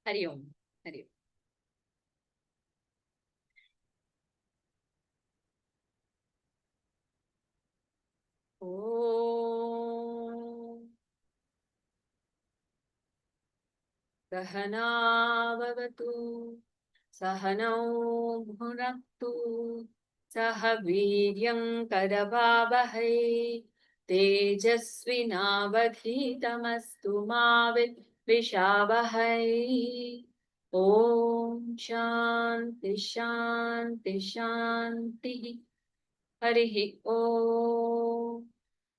Hari Om. Hari Om. Om. Sahana Bhavatu. Sahanau Bhunaktu. Sahaviryam Karavavahai. Tejasvinavadhitamastu ma Vishavahai. Om Shanti Shanti Shanti. Harihi Om.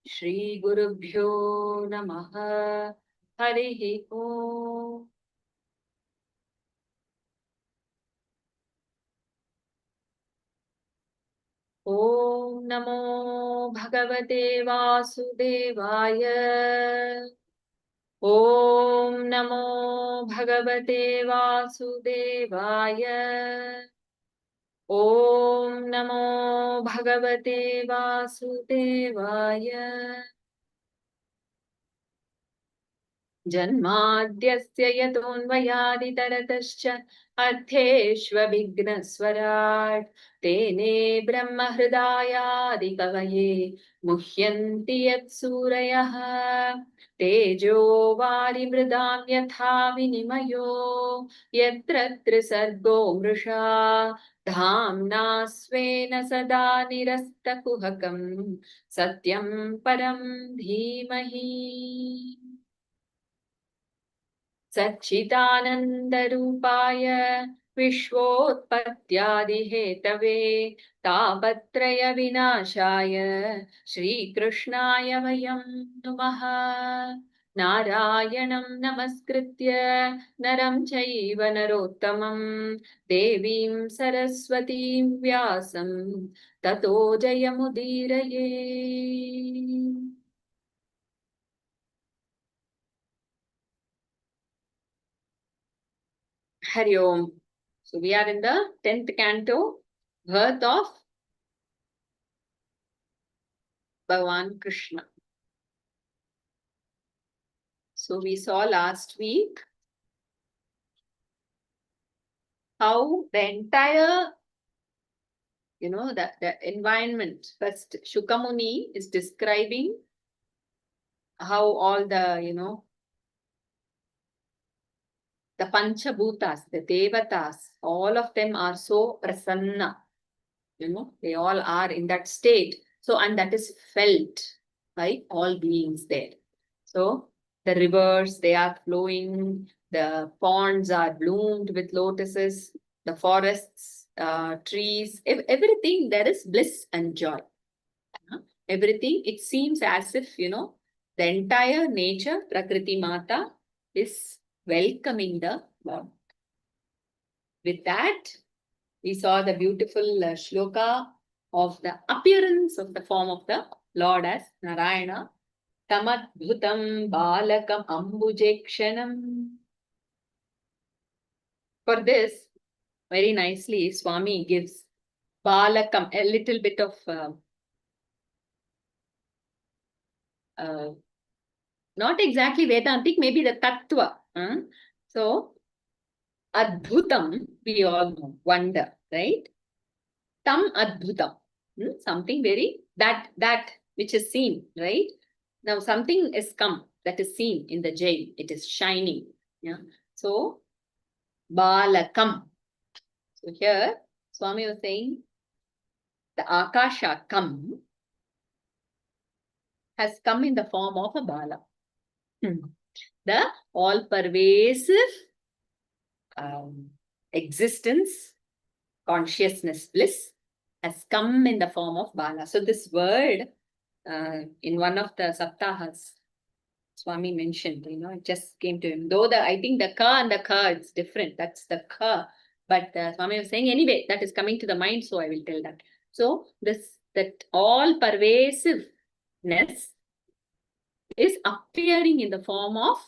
Shri Gurubhyo Namaha. Harihi Om. Om Namo Bhagavate Vasudevaya. Om Namo Bhagavate Vasudevaya. Om Namo Bhagavate Vasudevaya. Janmadhyasya yatonvayaदितरतश्च अर्थेष्वभिघ्नस्वराट् तेने ब्रह्महृदायादिकवये मुह्यन्ति यत्सूरयः तेजो वारिमृदां यथा विनिमयो यत्र त्रिसर्गो मृषा धाम्ना स्वेन सदा निरस्तकुहकं सत्यं परं धीमहि सच्चिदानन्दरूपाय विश्वोत्पत्त्यादिहेतवे तापत्रयविनाशाय श्रीकृष्णाय वयं नुमः नारायणं नमस्कृत्य नरं चैव नरोत्तमं देवीं सरस्वतीं व्यासं ततो जयमुदीरये Hari Om. So we are in the 10th canto, birth of Bhagavan Krishna. So we saw last week how the entire, the environment. First, Shukamuni is describing how all the, the Panchabhutas, the Devatas, all of them are so prasanna. They all are in that state. So, and that is felt by all beings there. So, the rivers, they are flowing, the ponds are bloomed with lotuses, the forests, trees, everything, there is bliss and joy. Everything, it seems as if, the entire nature, Prakriti Mata, is welcoming the Lord. With that, we saw the beautiful shloka of the appearance of the form of the Lord as Narayana. Tamadbhutam balakam ambujekshanam. For this, very nicely, Swami gives balakam, a little bit of not exactly Vedantic, maybe the Tattva. So, Adbhutam, we all know, wonder, right? Tam Adbhutam, something very, that which is seen, right? Now something is come, that is seen in the jail, it is shining. Yeah. So, Balakam. So here, Swami was saying, the Akasha Kam has come in the form of a Bala. The all-pervasive existence, consciousness, bliss has come in the form of Bala. So this word, in one of the saptahas, Swami mentioned, it just came to him. Though I think the ka and the ka, it's different. That's the ka. But Swami was saying, anyway, that is coming to the mind, so I will tell that. So that all pervasiveness is appearing in the form of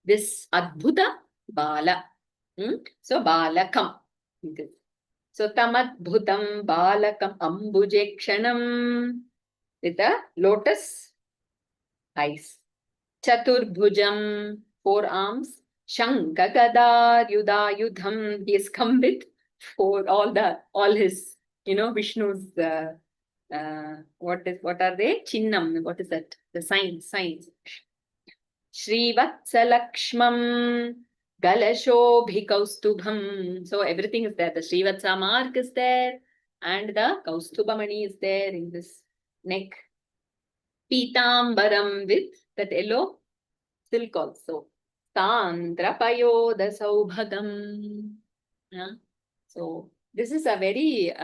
this Adbhuta Bala. So Balakam. So Tamadbhutam Balakam Ambujekshanam with the lotus eyes. Chaturbhujam, 4 arms. Shankha Yuda Yudham. He has come with all his, Vishnu's what are they? Chinnam. What is that? The signs. Srivatsalakshmam Galashobhikaustubham. So everything is there. The Srivatsa mark is there, and the Kaustubhamani is there in this neck. Pitambaram with that yellow silk also. Tantrapayoda Saubhagam. Yeah. So this is a very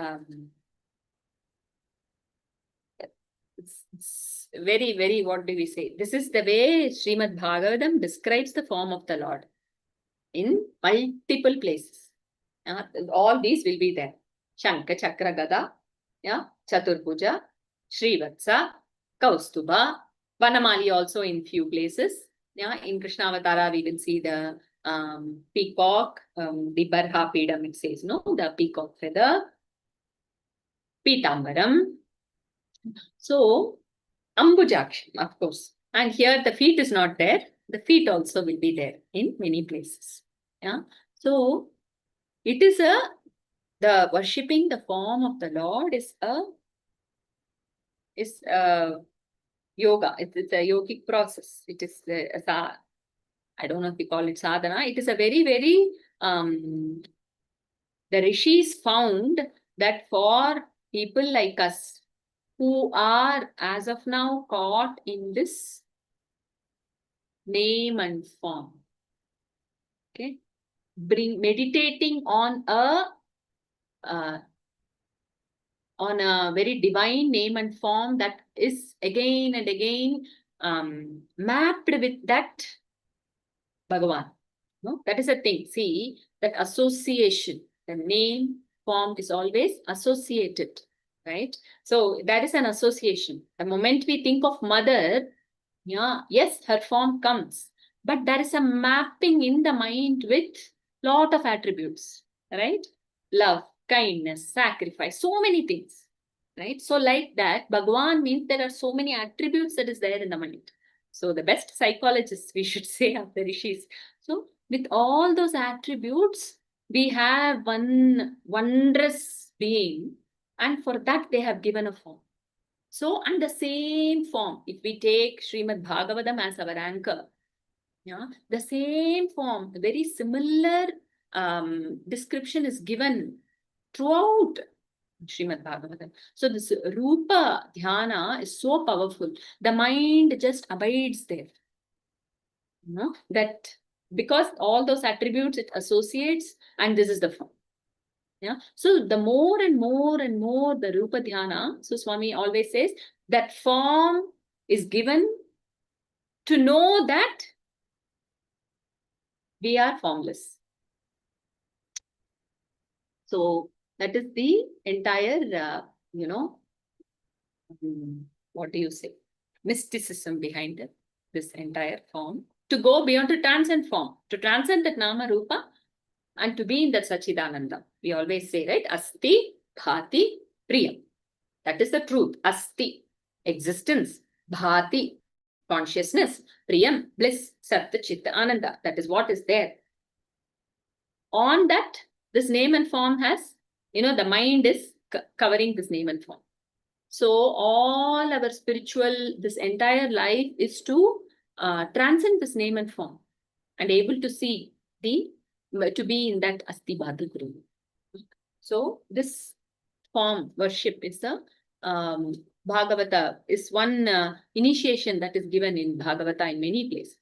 it's very, very, what do we say? This is the way Srimad Bhagavatam describes the form of the Lord in multiple places. All these will be there. Shankha, Chakra, Gada, Chaturbhuja, Srivatsa, Kaustubha, Vanamali also in few places. In Krishna Avatara, we will see the peacock, the Barha Pedam, it says, the peacock feather, Pitambaram. So, Ambujaksham, of course. And here the feet is not there. The feet also will be there in many places. So, it is the worshipping the form of the Lord is a yoga. It's a yogic process. It is I don't know if we call it sadhana. It is a very, very the rishis found that for people like us who are as of now caught in this name and form, okay, meditating on a very divine name and form that is again and again mapped with that Bhagavan. No? That is a thing. See, that association, the name form is always associated, right? So that is an association. The moment we think of mother, yes, her form comes, but there is a mapping in the mind with lot of attributes, right? Love, kindness, sacrifice, so many things, right? So like that, Bhagavan means there are so many attributes that is there in the mind. So the best psychologists, we should say, are the rishis. So with all those attributes, we have one wondrous being, and for that they have given a form. So, and the same form, if we take Srimad Bhagavatam as our anchor, the same form, the very similar description is given throughout Srimad Bhagavatam. So this Rupa Dhyana is so powerful. The mind just abides there. That because all those attributes it associates, and this is the form. So the more and more and more the Rupa Dhyana, so Swami always says that form is given to know that we are formless. So that is the entire, what do you say? Mysticism behind it, this entire form. To go beyond, to transcend form, to transcend that Nama Rupa, and to be in that Sachidananda. We always say, right? Asti, Bhati, Priyam. That is the truth. Asti, existence. Bhati, consciousness. Priyam, bliss. Satta, Chitta, Ananda. That is what is there. On that, this name and form has, the mind is covering this name and form. So all our spiritual, this entire life is to transcend this name and form and able to see to be in that Asti Bhati Guru. So this form worship is the Bhagavata is one initiation that is given in Bhagavata in many places.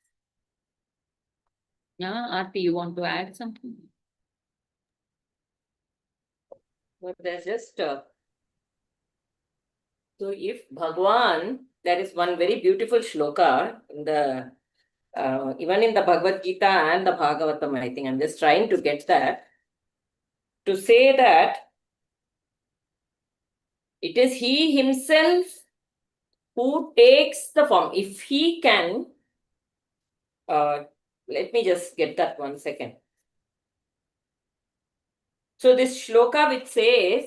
Yeah, Aarti, you want to add something? But there's just so if Bhagwan, there is one very beautiful shloka in the even in the Bhagavad Gita and the Bhagavatam, I think I'm just trying to get that to say that it is he himself who takes the form. If he can, let me just get that 1 second. So this shloka which says,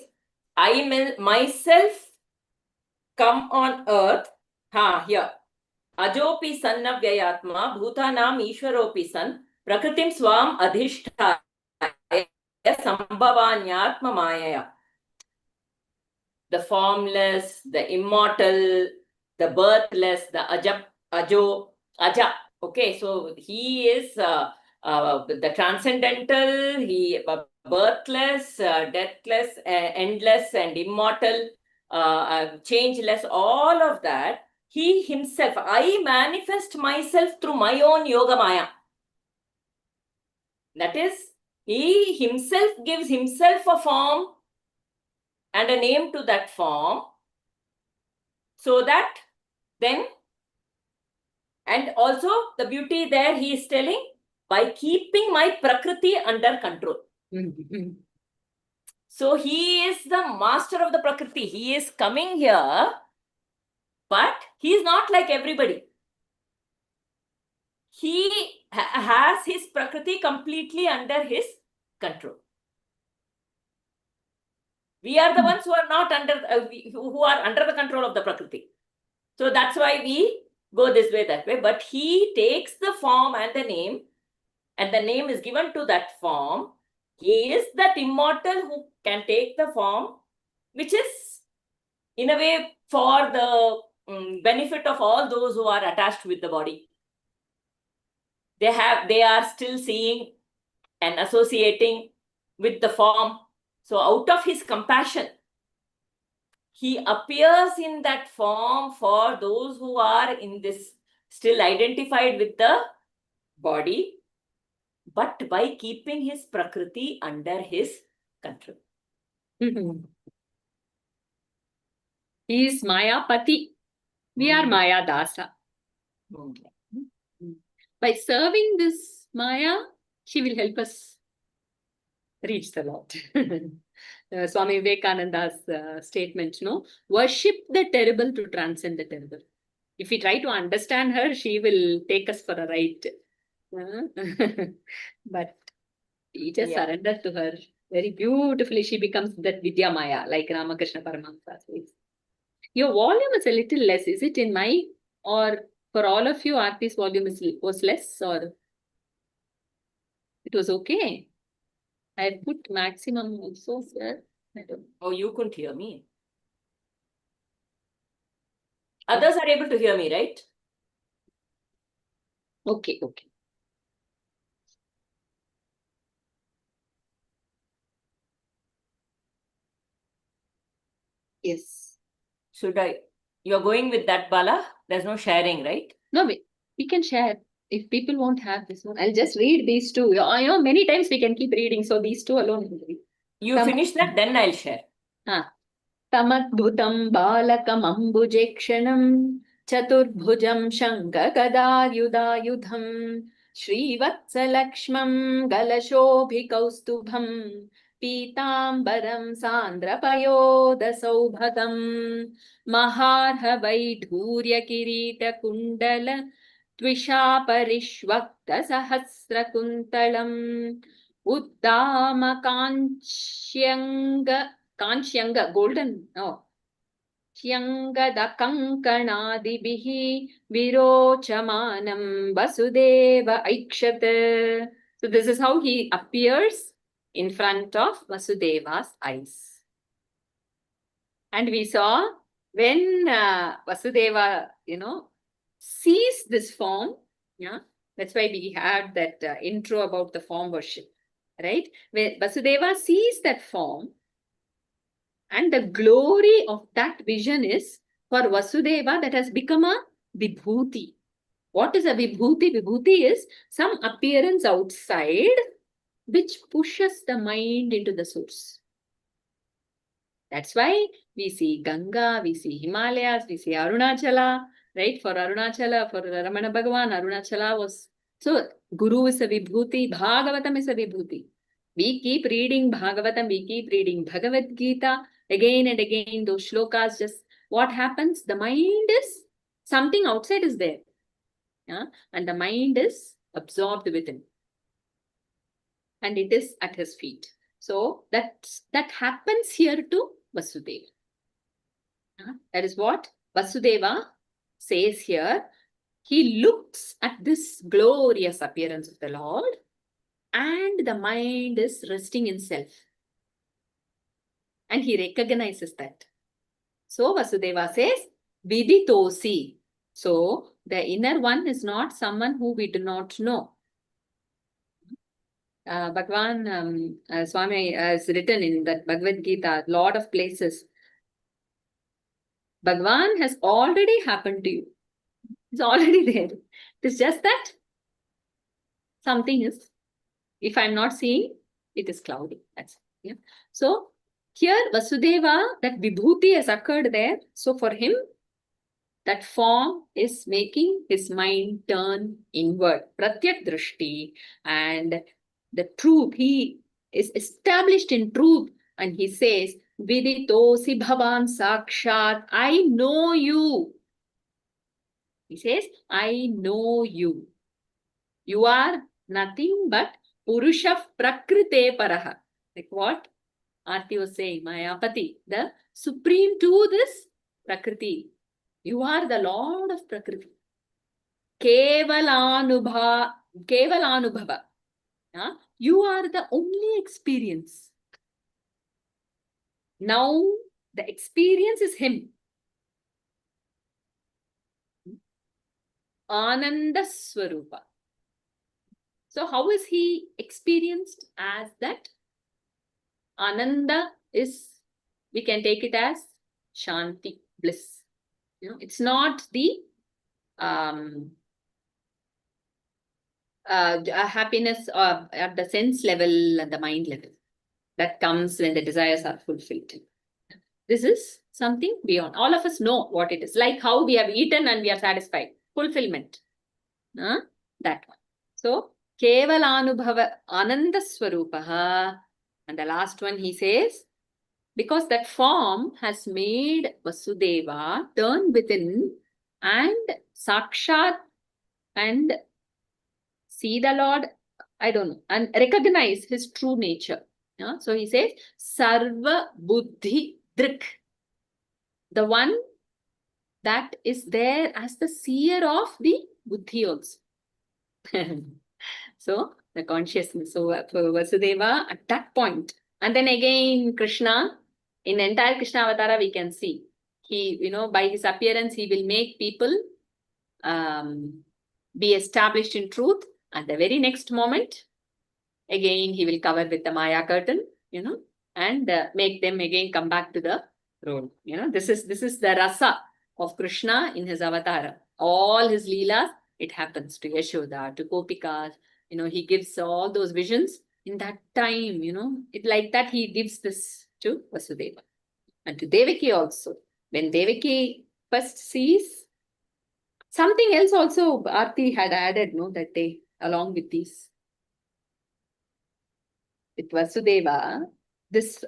I myself come on earth, here. Ajopi sanna vyayatma, bhutanam ishwaropi san, prakritim swam adhishtaya sambhavanyatma mayaya. The formless, the immortal, the birthless, the aja. Okay, so he is the transcendental, he birthless, deathless, endless, and immortal, changeless, all of that. He himself, I manifest myself through my own yoga maya. That is, he himself gives himself a form and a name to that form, so that then, and also the beauty there he is telling, by keeping my prakriti under control. So he is the master of the prakriti. He is coming here, but he is not like everybody. He has his prakriti completely under his control. We are the ones who are not under, who are under the control of the prakriti. So that's why we go this way, that way. But he takes the form and the name is given to that form. He is that immortal who can take the form, which is in a way for the benefit of all those who are attached with the body. They are still seeing and associating with the form. So out of his compassion, he appears in that form for those who are in this, still identified with the body, but by keeping his prakriti under his control. He is Maya Pati. We are Maya Dasa. By serving this Maya, she will help us reach the Lord. Swami Vivekananda's statement, worship the terrible to transcend the terrible. If we try to understand her, she will take us for a ride. But we just surrender to her very beautifully. She becomes that Vidya Maya, like Ramakrishna Paramahamsa says. Your volume is a little less. Is it in my, or for all of you, Aarti's volume was less, or it was okay? I put maximum also, sir. Oh, you couldn't hear me. Others are able to hear me, right? Okay. Yes. Should I? You're going with that, Bala? There's no sharing, right? No, we can share. If people won't have this one, I'll just read these two. I know many times we can keep reading, so these two alone will read. You finish that, then I'll share. Tamadbhutam balakam chaturbhujam shankagadaryudayudham Srivatsalakshmam galashobhikaustubham Pitambaram sandrapayodasaubhagam Maharha vaidhurya kirita kundala Tvishaparishvakta sahasrakuntalam Uddama Kanshyanga, golden, Shyangada Kankanadibihi Virochamanam Vasudeva Aikshat. So this is how he appears in front of Vasudeva's eyes. And we saw when Vasudeva, sees this form, that's why we had that intro about the form worship, right? When Vasudeva sees that form, and the glory of that vision is for Vasudeva that has become a vibhuti. What is a vibhuti? Vibhuti is some appearance outside which pushes the mind into the source. That's why we see Ganga, we see Himalayas, we see Arunachala, right? For Arunachala, for Ramana Bhagavan, Arunachala was... So, Guru is a vibhuti, Bhagavatam is a vibhuti. We keep reading Bhagavatam, we keep reading Bhagavad Gita, again and again, those shlokas just... What happens? The mind is... Something outside is there. Yeah? And the mind is absorbed within. And it is at his feet. So that happens here to Vasudeva. That is what Vasudeva says here. He looks at this glorious appearance of the Lord and the mind is resting in self. And he recognizes that. So Vasudeva says, Viditosi. So the inner one is not someone who we do not know. Bhagavan Swami has written in that Bhagavad Gita, a lot of places. Bhagavan has already happened to you. It's already there. It's just that something is, if I'm not seeing, it is cloudy. That's it. Yeah. So here Vasudeva, that vibhuti has occurred there. So for him, that form is making his mind turn inward. Pratyak drishti, and the truth, he is established in truth, and he says, Viditosi bhavan sakshat, I know you. He says, I know you. You are nothing but Purusha Prakrite Paraha. Like what Aarti was saying, Mayapati, the supreme to this Prakriti. You are the Lord of Prakriti. Kevalanubhava. You are the only experience. Now, the experience is him. Ananda Swarupa. So, how is he experienced as that? Ananda is, we can take it as Shanti, bliss. You know, it's not the happiness at the sense level and the mind level that comes when the desires are fulfilled. This is something beyond. All of us know what it is. Like how we have eaten and we are satisfied. Fulfillment. That one. So, Kevalanubhava Ananda Swarupaha. And the last one he says, because that form has made Vasudeva turn within and sakshat and see the Lord, I don't know, and recognize his true nature. So he says, Sarva Buddhi Drik. The one that is there as the seer of the Buddhi also. So the consciousness. So for Vasudeva at that point. And then again Krishna, in entire Krishna Avatara we can see. He, you know, by his appearance he will make people be established in truth. At the very next moment, again he will cover with the Maya curtain, you know, and make them again come back to the road. You know, this is the rasa of Krishna in his avatar. All his leelas, it happens to Yashoda, to Gopikas. You know, he gives all those visions in that time. You know, it like that he gives this to Vasudeva and to Devaki also. When Devaki first sees something else, also Aarti had added, no, that day along with these. With Vasudeva, this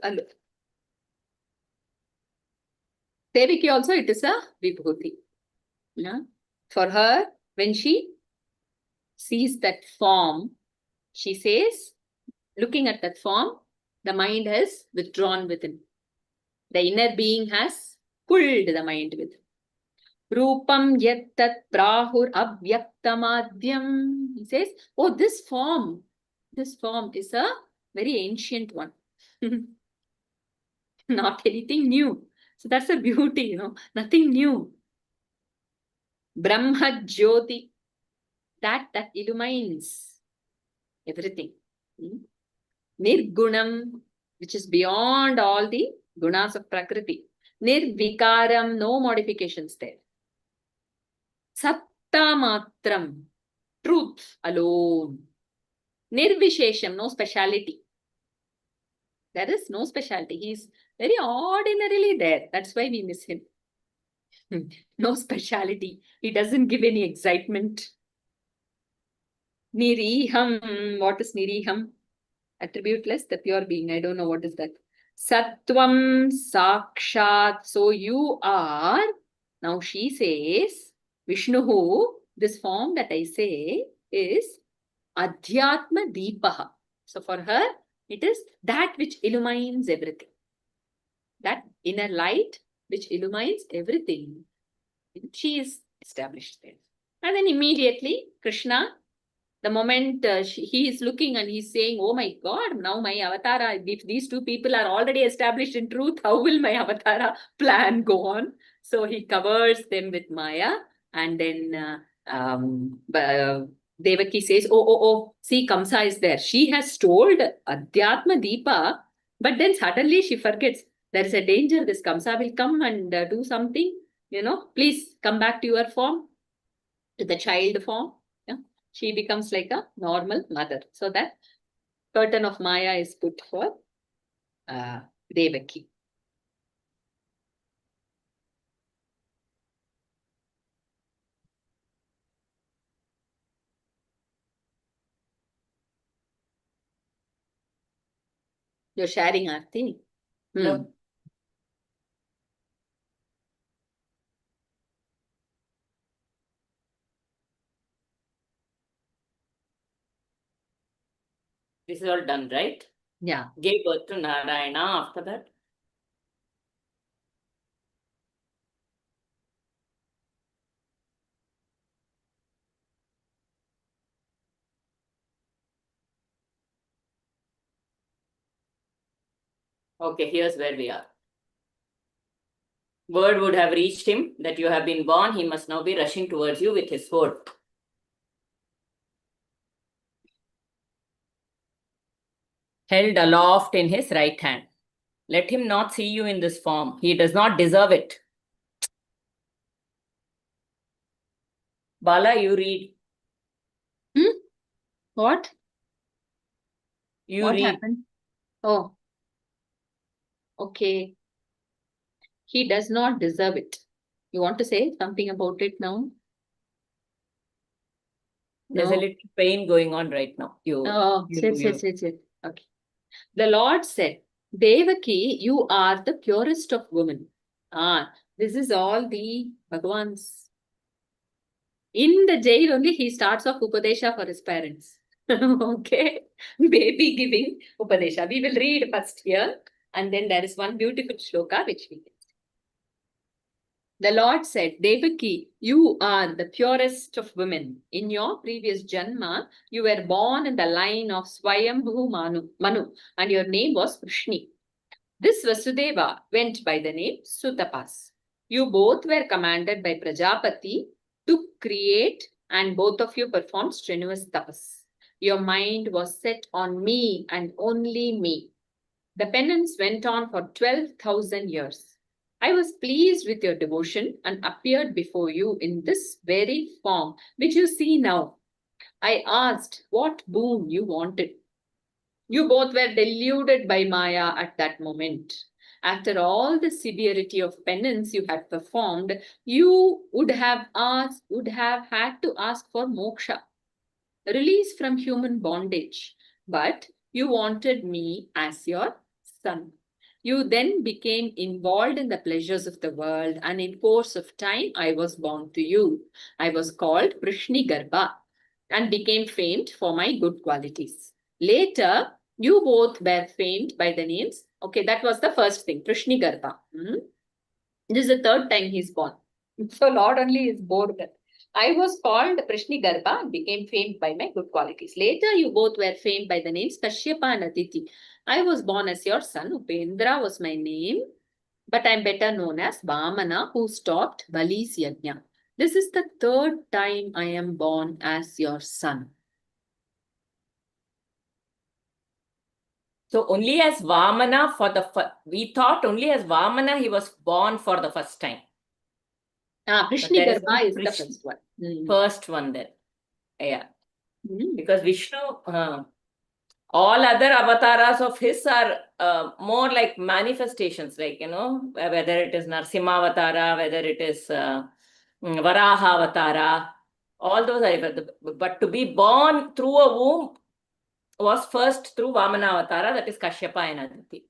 Devaki also, it is a vibhuti. Yeah? For her, when she sees that form, she says, looking at that form, the mind has withdrawn within. The inner being has pulled the mind within. Rupam yattat prahur avyaktamadhyam. He says, oh, this form is a very ancient one. Not anything new. So that's a beauty, you know, nothing new. Brahma Jyoti, that illumines everything. Nirgunam, which is beyond all the gunas of Prakriti. Nirvikaram, no modifications there. Sat Matram. Truth alone. Nirvishesham, no speciality. There is no speciality. He's very ordinarily there. That's why we miss him. No speciality. He doesn't give any excitement. Niriham. What is Niriham? Attributeless, the pure being. I don't know what is that. Sattvam Sakshat. So you are, now she says, Vishnuhu, this form that I say is Adhyatma Deepaha. So for her, it is that which illumines everything. That inner light which illumines everything. She is established there. And then immediately, Krishna, the moment he is looking and he's saying, oh my God, now my avatara, if these two people are already established in truth, how will my avatara plan go on? So he covers them with Maya, and then Devaki says, oh, see, Kamsa is there. She has told Adhyatma Deepa, but then suddenly she forgets there is a danger. This Kamsa will come and do something. Please come back to your form, to the child form. She becomes like a normal mother. So that curtain of Maya is put for Devaki. You're sharing, Aarti? No. This is all done, right? Yeah. Gave birth to Narayana after that. Okay, here's where we are. Word would have reached him that you have been born. He must now be rushing towards you with his sword. Held aloft in his right hand. Let him not see you in this form. He does not deserve it. Bala, you read. What? What read. happened? Oh. Okay. He does not deserve it. You want to say something about it now? There's a little pain going on right now. Okay. The Lord said, Devaki, you are the purest of women. This is all the Bhagavan's. In the jail only, he starts off Upadesha for his parents. Okay. Baby giving Upadesha. We will read first here. And then there is one beautiful shloka which we can. The Lord said, Devaki, you are the purest of women. In your previous Janma, you were born in the line of Swayambhu Manu, and your name was Vrishni. This Vasudeva went by the name Sutapas. You both were commanded by Prajapati to create, and both of you performed strenuous tapas. Your mind was set on me and only me. The penance went on for 12,000 years. I was pleased with your devotion and appeared before you in this very form which you see now. I asked what boon you wanted. You both were deluded by Maya at that moment. After all the severity of penance you had performed, you would have had to ask for moksha, release from human bondage. But you wanted me as your son. You then became involved in the pleasures of the world, and in course of time, I was born to you. I was called Vrishni Garbha and became famed for my good qualities. Later, you both were famed by the names. Okay, that was the first thing, Vrishni Garbha. This is the third time he's born. So Lord only is bored. I was called Vrishni Garbha and became famed by my good qualities. Later, you both were famed by the names Kashyapa and Aditi. I was born as your son. Upendra was my name, but I'm better known as Vamana, who stopped Bali's yajna. This is the third time I am born as your son. So only as Vamana we thought only as Vamana he was born for the first time. Prishni there is Garbha no is the Prishni. first one. First one there. Yeah. Mm. Because Vishnu, all other avatars of his are more like manifestations, like, whether it is Narsimha Avatara, whether it is Varaha Avatara, all those are, but to be born through a womb was first through Vamana Avatara, that is Kashyapa and Aditi.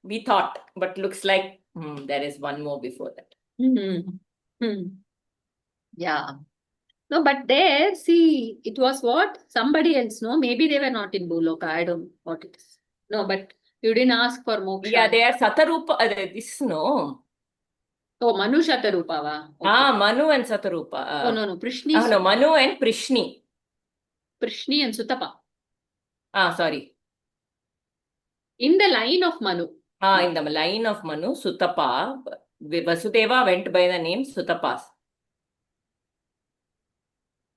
We thought, but looks like there is one more before that. Yeah. No, but there, see, it was what? Somebody else, no? Maybe they were not in Bhuloka. I don't know what it is. No, but you didn't ask for moksha. Yeah, they are Satarupa. This no. Oh, Manu Shatarupava. Okay. Manu and Satarupa. Oh, no. Prishni. No, Manu and Prishni. Prishni and Sutapa. Sorry. In the line of Manu. In the line of Manu, Sutapa. Vasudeva went by the name Sutapas.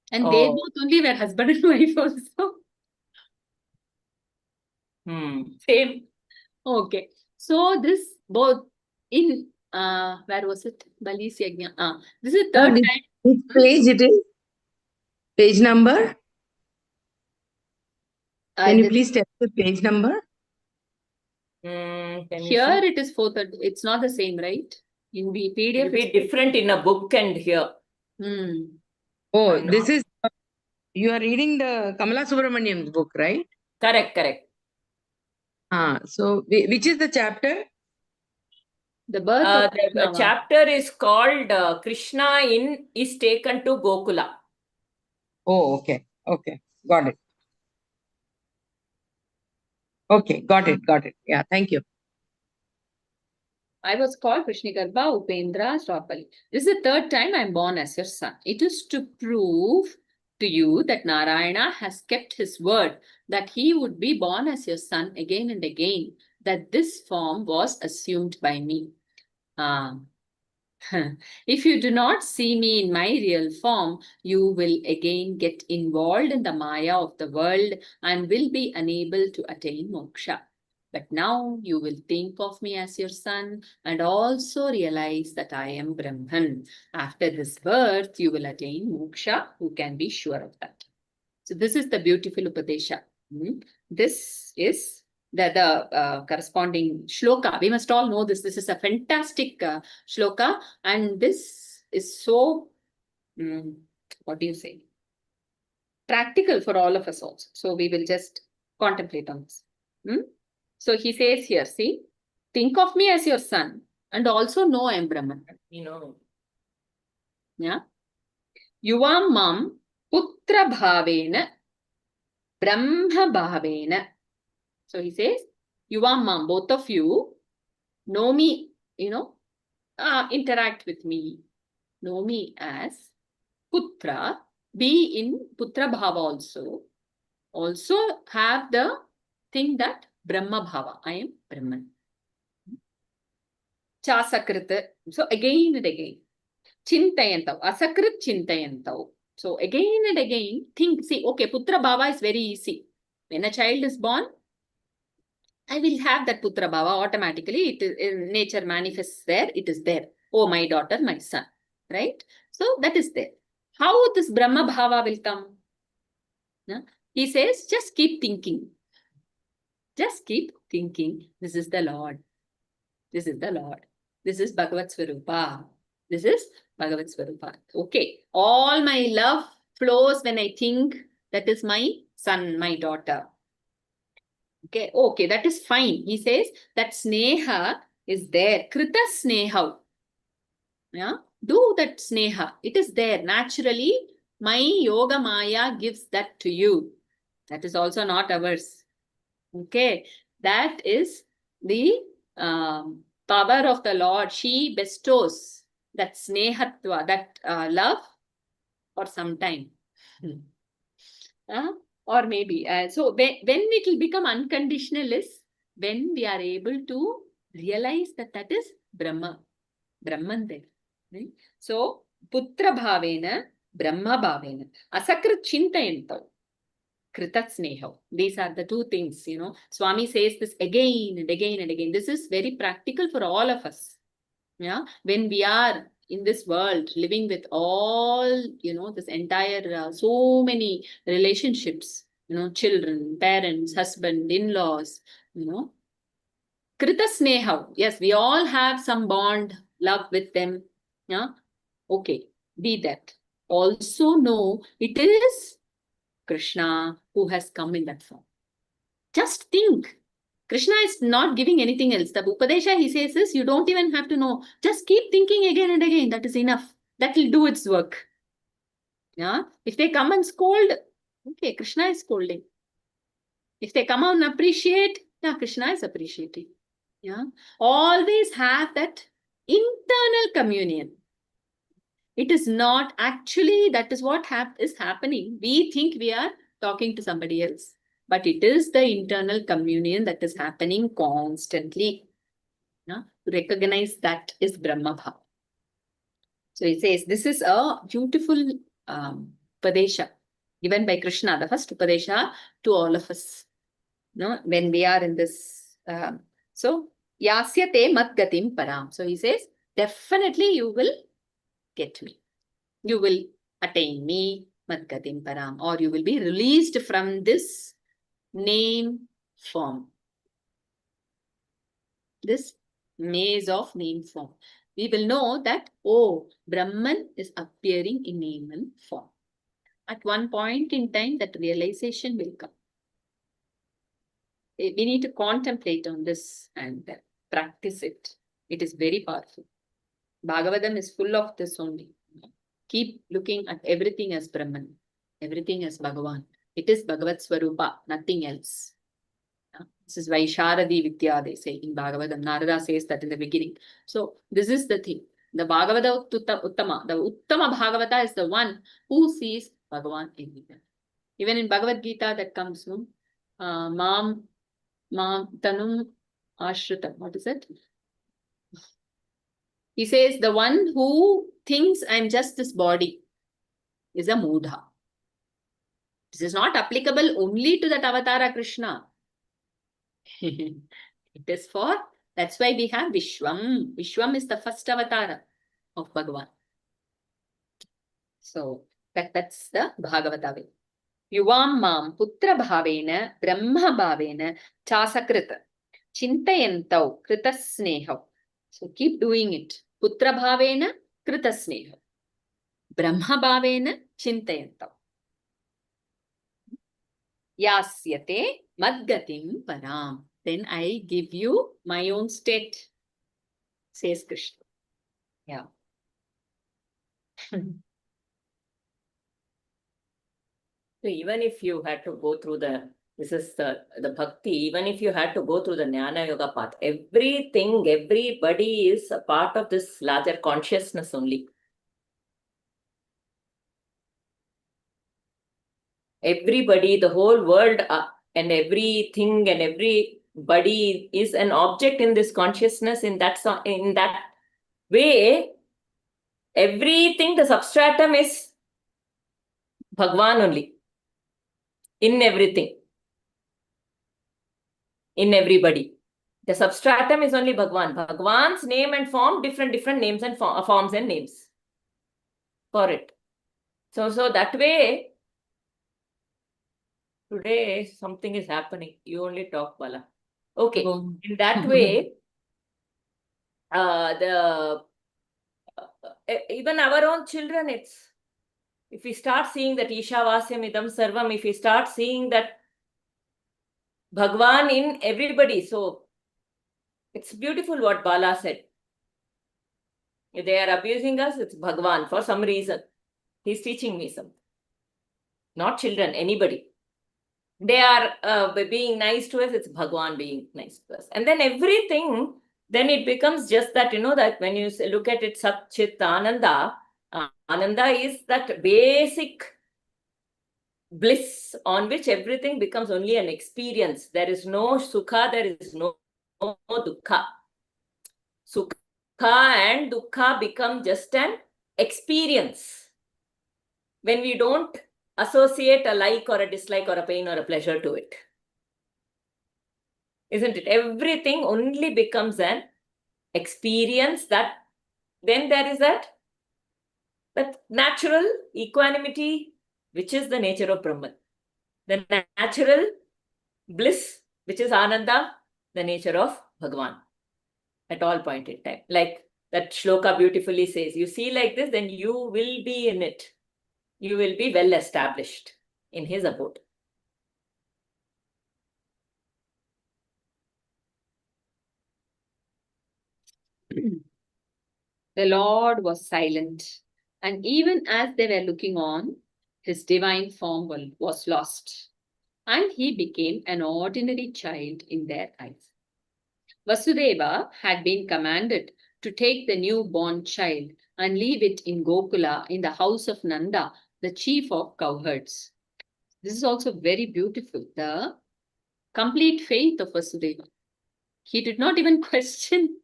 And they both only were husband and wife also. Same. Okay. So this both in where was it? Bali's Yajna. This is third time. Which page it is? Page number? Can you please tell the page number? Here it is 430. It's not the same, right? In the PDF, it will be different in a book and here. Oh, this is, you are reading the Kamala Subramanian's book, right? Correct. So which is the chapter? The birth of the chapter is called Krishna is taken to Gokula. Oh, okay. Got it. Okay, got it. Yeah, thank you. I was called Prishni Garbha Upendra Stropali. This is the third time I am born as your son. It is to prove to you that Narayana has kept his word, that he would be born as your son again and again, that this form was assumed by me. If you do not see me in my real form, you will again get involved in the Maya of the world and will be unable to attain moksha. But now you will think of me as your son and also realize that I am Brahman. After this birth, you will attain moksha. Who can be sure of that? So this is the beautiful Upadesha. This is the corresponding shloka. We must all know this. This is a fantastic shloka, and this is so, what do you say? Practical for all of us also. So we will just contemplate on this. So he says here, see, think of me as your son and also know I am Brahman. Yeah. Yuvam mam putra bhavena brahma bhavena. So he says, Yuvam mam, both of you, know me, interact with me. Know me as putra, be in putra bhava also. Also have the thing that Brahma bhava, I am Brahman. Chasakrit, so again and again. Chintayantav, asakrit chintayantav. So again and again, think, see, okay, putra bhava is very easy. When a child is born, I will have that putra bhava automatically. It is, nature manifests there, it is there. Oh, my daughter, my son, right? So that is there. How this Brahma bhava will come? He says, just keep thinking. Just keep thinking, this is the Lord. This is the Lord. This is Bhagavat Swarupa. This is Bhagavat Swarupa. Okay. All my love flows when I think that is my son, my daughter. Okay, that is fine. He says that sneha is there. Krita sneha. Yeah? Do that sneha. It is there. Naturally, my yoga maya gives that to you. That is also not ours. Okay, that is the power of the Lord. She bestows that snehatva, that love for some time. Or maybe. So when it will become unconditional is when we are able to realize that that is Brahman there. Right? So, putra bhavena, Brahma bhavena, asakrit chintayantav. These are the two things, Swami says this again and again and again. This is very practical for all of us. Yeah. When we are in this world, living with all, this entire, so many relationships, children, parents, husband, in-laws, Krita Sneha. Yes, we all have some bond, love with them. Yeah. Okay, be that. Also know it is Krishna who has come in that form. Just think. Krishna is not giving anything else. The Upadesha he says is you don't even have to know. Just keep thinking again and again. That is enough. That will do its work. Yeah. If they come and scold, okay, Krishna is scolding. If they come and appreciate, yeah, Krishna is appreciating. Yeah. Always have that internal communion. It is not actually, that is what is happening. We think we are talking to somebody else, but it is the internal communion that is happening constantly. To recognize that is Brahma Bhava. So he says, this is a beautiful Upadesha given by Krishna, the first Upadesha to all of us. When we are in this, so yasyate madgatim param. So he says, definitely you will get me. You will attain me, madgatim param, or you will be released from this name form. This maze of name form. We will know that, oh, Brahman is appearing in name and form. At one point in time, that realization will come. We need to contemplate on this and practice it. It is very powerful. Bhagavatam is full of this only. Keep looking at everything as Brahman, everything as Bhagavan. It is Bhagavat Swarupa, nothing else. This is Vaisharadi Vidya, they say in Bhagavatam. Narada says that in the beginning. So this is the thing. The Bhagavata Uttama, the Uttama Bhagavata is the one who sees Bhagavan everywhere. Even in Bhagavad Gita that comes, Mam Tanum Ashritam. What is it? He says the one who thinks I'm just this body is a Mudha. This is not applicable only to that Avatara Krishna. It is for, that's why we have Vishwam. Vishwam is the first Avatara of Bhagavan. So that's the Bhagavata way. Yuvam mam putra bhavena brahma bhavena chasakrita chintayantau krita sneha. So keep doing it. Putra bhavena krita sneha. Brahma bhavena chintayantau. Yasyate madgatim param. Then I give you my own state, says Krishna. Yeah. So even if you had to go through this is the bhakti, even if you had to go through the Jnana Yoga path, everybody is a part of this larger consciousness only. Everybody, the whole world and everything and everybody is an object in this consciousness. In that way, everything, the substratum is Bhagwan only. In everything. In everybody. The substratum is only Bhagwan. Bhagwan's name and form, different names and forms and names for it. So that way, today something is happening. You only talk, Bala. Okay. In that way, even our own children, if we start seeing that Ishavasyam Idam Sarvam, if we start seeing that Bhagwan in everybody, so it's beautiful what Bala said. If they are abusing us, it's Bhagwan for some reason. He's teaching me something. Not children, anybody. They are being nice to us, it's Bhagwan being nice to us. And then everything, then it becomes just that, that when you look at it, Sat Chit Ananda, Ananda is that basic bliss on which everything becomes only an experience. There is no Sukha, there is no Dukkha. Sukha and Dukkha become just an experience. When we don't associate a like or a dislike or a pain or a pleasure to it. Isn't it? Everything only becomes an experience that then there is that That natural equanimity, which is the nature of Brahman. The natural bliss, which is Ananda, the nature of Bhagavan at all point in time. Like that shloka beautifully says, you see like this, then you will be in it. You will be well established in his abode. The Lord was silent, and even as they were looking on, his divine form was lost, and he became an ordinary child in their eyes. Vasudeva had been commanded to take the newborn child and leave it in Gokula in the house of Nanda, the chief of cowherds. This is also very beautiful, the complete faith of Vasudeva. He did not even question,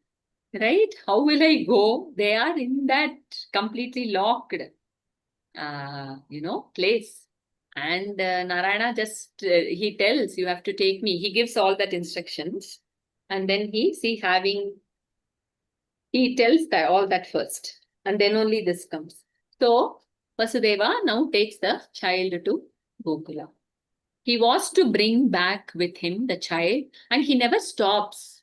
right? How will I go? They are in that completely locked, place. And Narayana just, he tells, you have to take me. He gives all that instructions. And then he tells all that first. And then only this comes. So, Vasudeva now takes the child to Gokula. He was to bring back with him the child, and he never stops.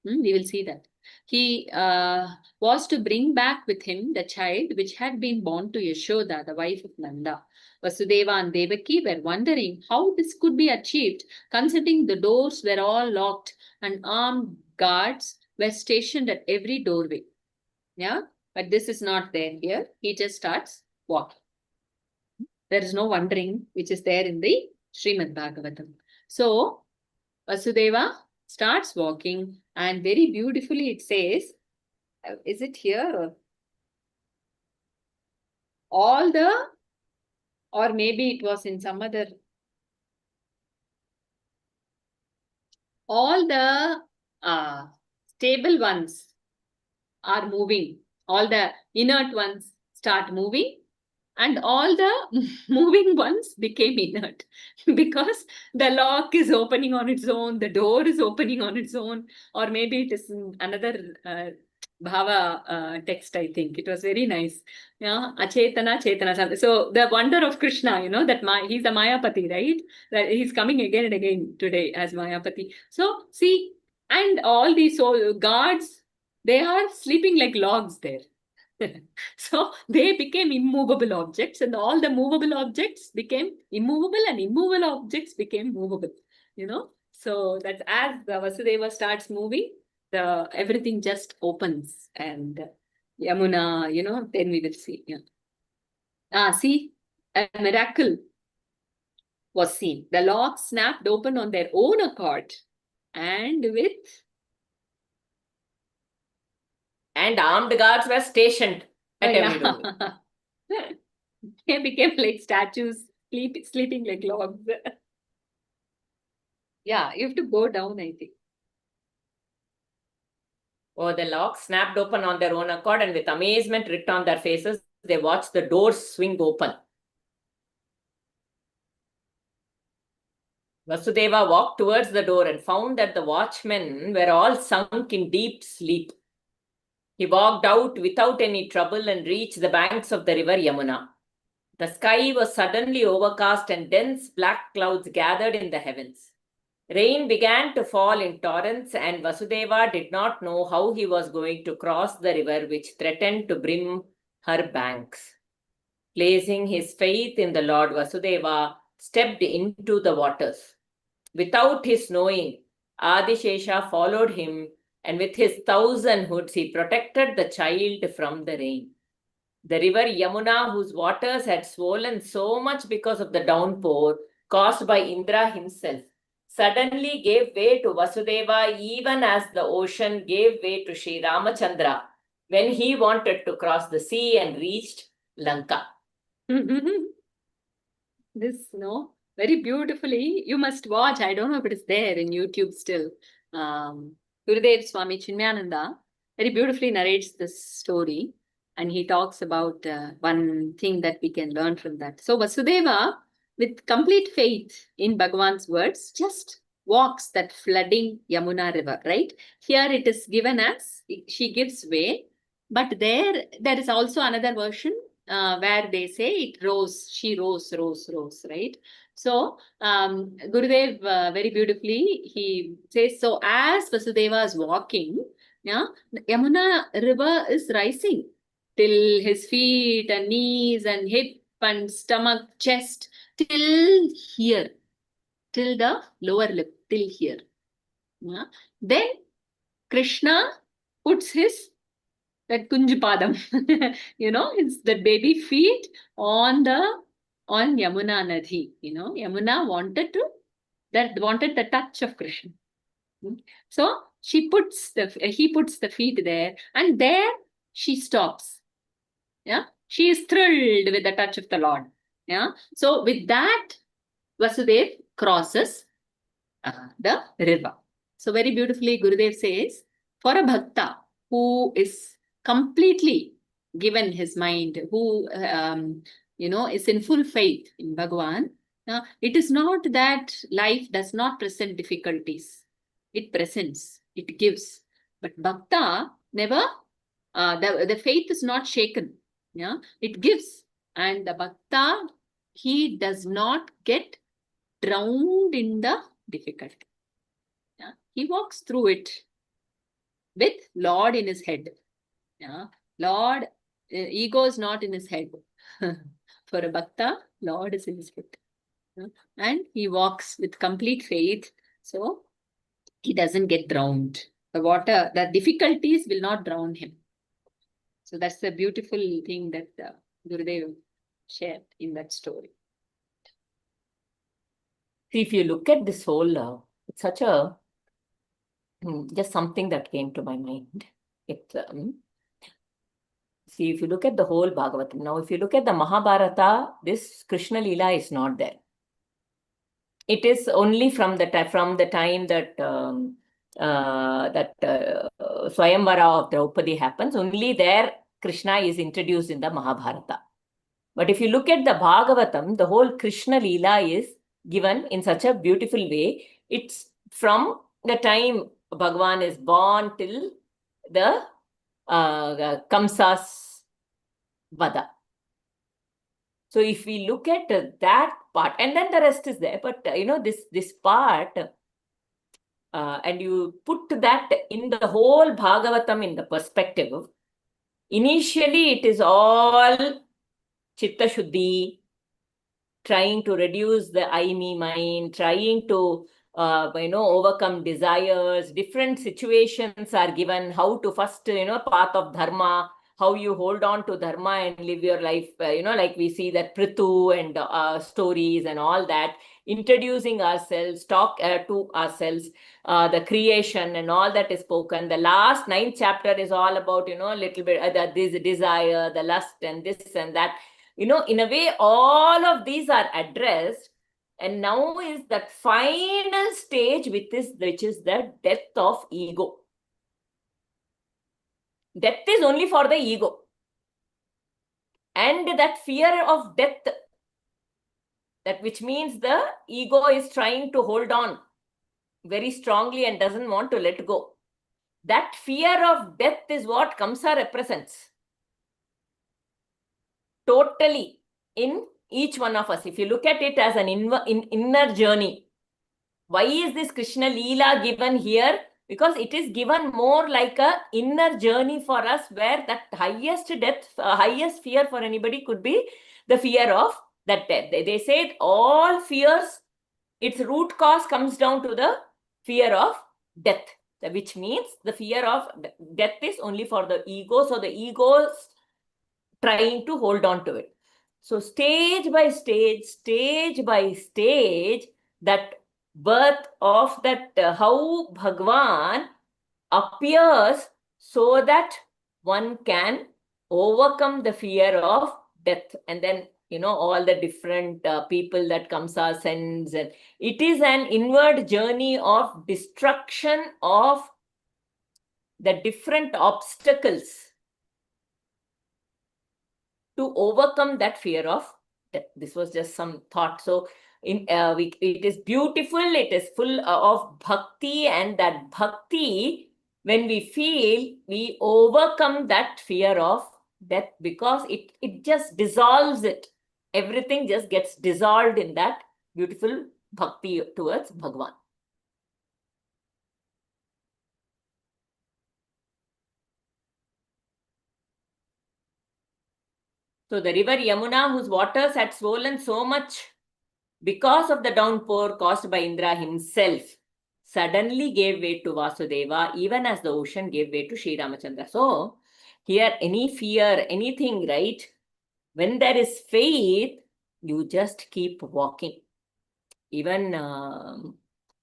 We will see that. He was to bring back with him the child which had been born to Yashoda, the wife of Nanda. Vasudeva and Devaki were wondering how this could be achieved, considering the doors were all locked and armed guards were stationed at every doorway. Yeah, but this is not there here. He just starts walking. There is no wondering, which is there in the Srimad Bhagavatam. So, Vasudeva starts walking, and very beautifully it says, is it here or maybe it was in some other, all the stable ones are moving, all the inert ones start moving, and all the moving ones became inert because the lock is opening on its own, the door is opening on its own, or maybe it is another Bhava text, I think. It was very nice. Yeah, Achetana, Chetana. So the wonder of Krishna, that he's a Mayapati, right? That he's coming again and again today as Mayapati. So see, and all these guards, they are sleeping like logs there. So they became immovable objects, and all the movable objects became immovable, and immovable objects became movable. So that's as the Vasudeva starts moving, everything just opens, and Yamuna, then we will see. Yeah. See, a miracle was seen. The locks snapped open on their own accord, and armed guards were stationed at every doorway. They became like statues, sleeping like logs. Yeah, you have to go down, I think. Oh, the locks snapped open on their own accord, and with amazement writ on their faces, they watched the doors swing open. Vasudeva walked towards the door and found that the watchmen were all sunk in deep sleep. He walked out without any trouble and reached the banks of the river Yamuna. The sky was suddenly overcast, and dense black clouds gathered in the heavens. Rain began to fall in torrents, and Vasudeva did not know how he was going to cross the river which threatened to brim her banks. Placing his faith in the Lord, Vasudeva stepped into the waters. Without his knowing, Adishesha followed him, and with his 1,000 hoods he protected the child from the rain. The river Yamuna, whose waters had swollen so much because of the downpour caused by Indra himself, suddenly gave way to Vasudeva, even as the ocean gave way to Sri Ramachandra when he wanted to cross the sea and reached Lanka. This, very beautifully, you must watch. I don't know if it is there in YouTube still. Gurudev Swami Chinmayananda very beautifully narrates this story, and he talks about one thing that we can learn from that. So Vasudeva, with complete faith in Bhagavan's words, just walks that flooding Yamuna river, right? Here it is given as she gives way, but there is also another version where they say it rose, she rose, right? So, Gurudev very beautifully, he says, so as Vasudeva is walking, yeah, Yamuna river is rising till his feet and knees and hip and stomach, chest, till here, till the lower lip, till here. Yeah. Then Krishna puts his that Kunjapadam, it's the baby feet on Yamuna Nadi. Yamuna wanted the touch of Krishna. So he puts the feet there, and there she stops. Yeah, she is thrilled with the touch of the Lord. Yeah, so with that, Vasudev crosses the river. So very beautifully, Gurudev says, for a bhakta who is completely given his mind, who is in full faith in Bhagavan, it is not that life does not present difficulties. It presents, it gives. But bhakta never, the faith is not shaken. Yeah, it gives. And the bhakta, he does not get drowned in the difficulty. Yeah? He walks through it with Lord in his head. Yeah? Lord, ego is not in his head. For a bhakta, Lord is in his head. Yeah? And he walks with complete faith. So he doesn't get drowned. The difficulties will not drown him. So that's the beautiful thing that Gurudev shared in that story. See, if you look at this whole, it's such a, just something that came to my mind. See, if you look at the whole Bhagavatam, now if you look at the Mahabharata, this Krishna Leela is not there. It is only from the time that Swayamvara of Draupadi happens, only there Krishna is introduced in the Mahabharata. But if you look at the Bhagavatam, the whole Krishna Leela is given in such a beautiful way. It's from the time Bhagavan is born till the Kamsa's Vada. So if we look at that part, and then the rest is there, but this part, and you put that in the whole Bhagavatam in the perspective, initially it is all Chitta Shuddhi, trying to reduce the I, me, mine, trying to overcome desires. Different situations are given, how to first, path of dharma, how you hold on to dharma and live your life, like we see that Prithu and stories and all that, introducing ourselves, talk to ourselves, the creation and all that is spoken. The last 9th chapter is all about, little bit this desire, the lust and this and that. In a way, all of these are addressed. And now is that final stage, which is the death of ego. Death is only for the ego. And that fear of death, that which means the ego is trying to hold on very strongly and doesn't want to let go. That fear of death is what Kamsa represents. Totally in each one of us. If you look at it as an inner journey, why is this Krishna Leela given here? Because it is given more like a inner journey for us, where that highest death, highest fear for anybody could be the fear of that death. They say all fears, its root cause comes down to the fear of death, which means the fear of death is only for the ego. So the ego is trying to hold on to it. So stage by stage, that birth of that, how Bhagwan appears so that one can overcome the fear of death. And then, all the different people that Kamsa sends. And it is an inward journey of destruction of the different obstacles to overcome that fear of death. This was just some thought. So it is beautiful, it is full of bhakti, and that bhakti, when we feel, we overcome that fear of death, because it just dissolves it. Everything just gets dissolved in that beautiful bhakti towards Bhagavan. So the river Yamuna, whose waters had swollen so much because of the downpour caused by Indra himself, suddenly gave way to Vasudeva, even as the ocean gave way to Sri Ramachandra. So here, any fear, anything, right? When there is faith, you just keep walking. Even when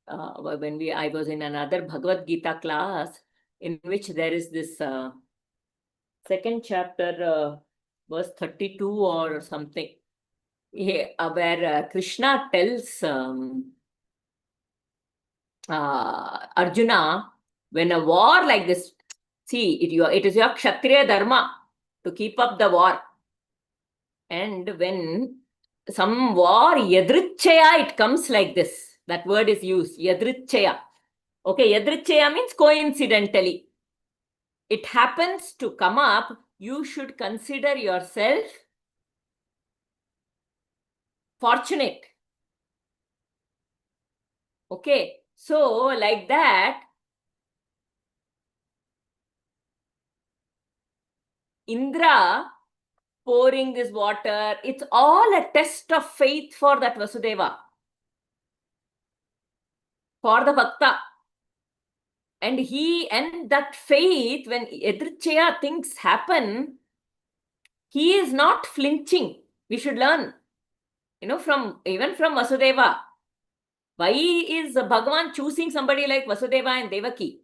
I was in another Bhagavad Gita class, in which there is this second chapter, verse 32 or something, where Krishna tells Arjuna, when a war like this, see, it is your Kshatriya dharma to keep up the war. And when some war, yadrichaya, it comes like this. That word is used, yadrichaya. Okay, yadrichaya means coincidentally. It happens to come up, you should consider yourself fortunate. Okay, so like that, Indra pouring this water, it's all a test of faith for that Vasudeva, for the Bhakta. And that faith, when Yadrichaya things happen, he is not flinching. We should learn, even from Vasudeva. Why is Bhagavan choosing somebody like Vasudeva and Devaki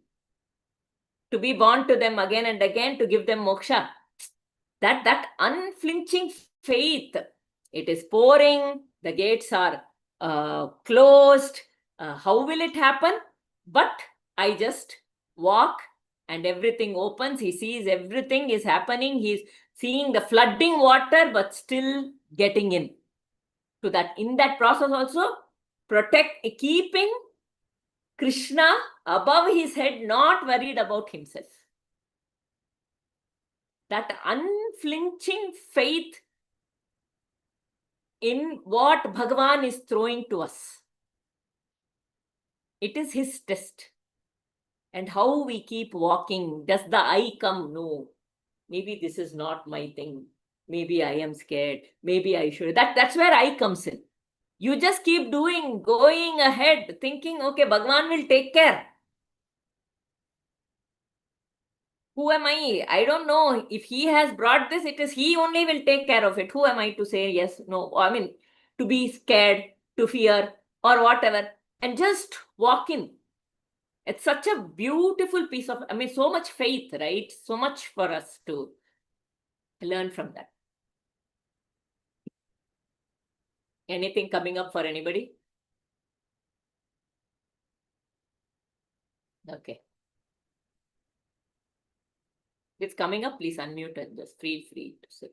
to be born to them again and again, to give them moksha? That unflinching faith, it is pouring, the gates are closed. How will it happen? But I just walk and everything opens. He sees everything is happening. He's seeing the flooding water, but still getting in. To that, in that process also, keeping Krishna above his head, not worried about himself. That unflinching faith in what Bhagavan is throwing to us. It is his test. And how we keep walking. Does the I come? No. Maybe this is not my thing. Maybe I am scared. Maybe I should. That's where I comes in. You just keep doing, going ahead, thinking, okay, Bhagavan will take care. Who am I? I don't know. If he has brought this, it is he only will take care of it. Who am I to say yes, no? I mean, to be scared, to fear, or whatever. And just walk in. It's such a beautiful piece of, so much faith, right? So much for us to learn from that. Anything coming up for anybody? Okay. It's coming up, please unmute and just feel free to say.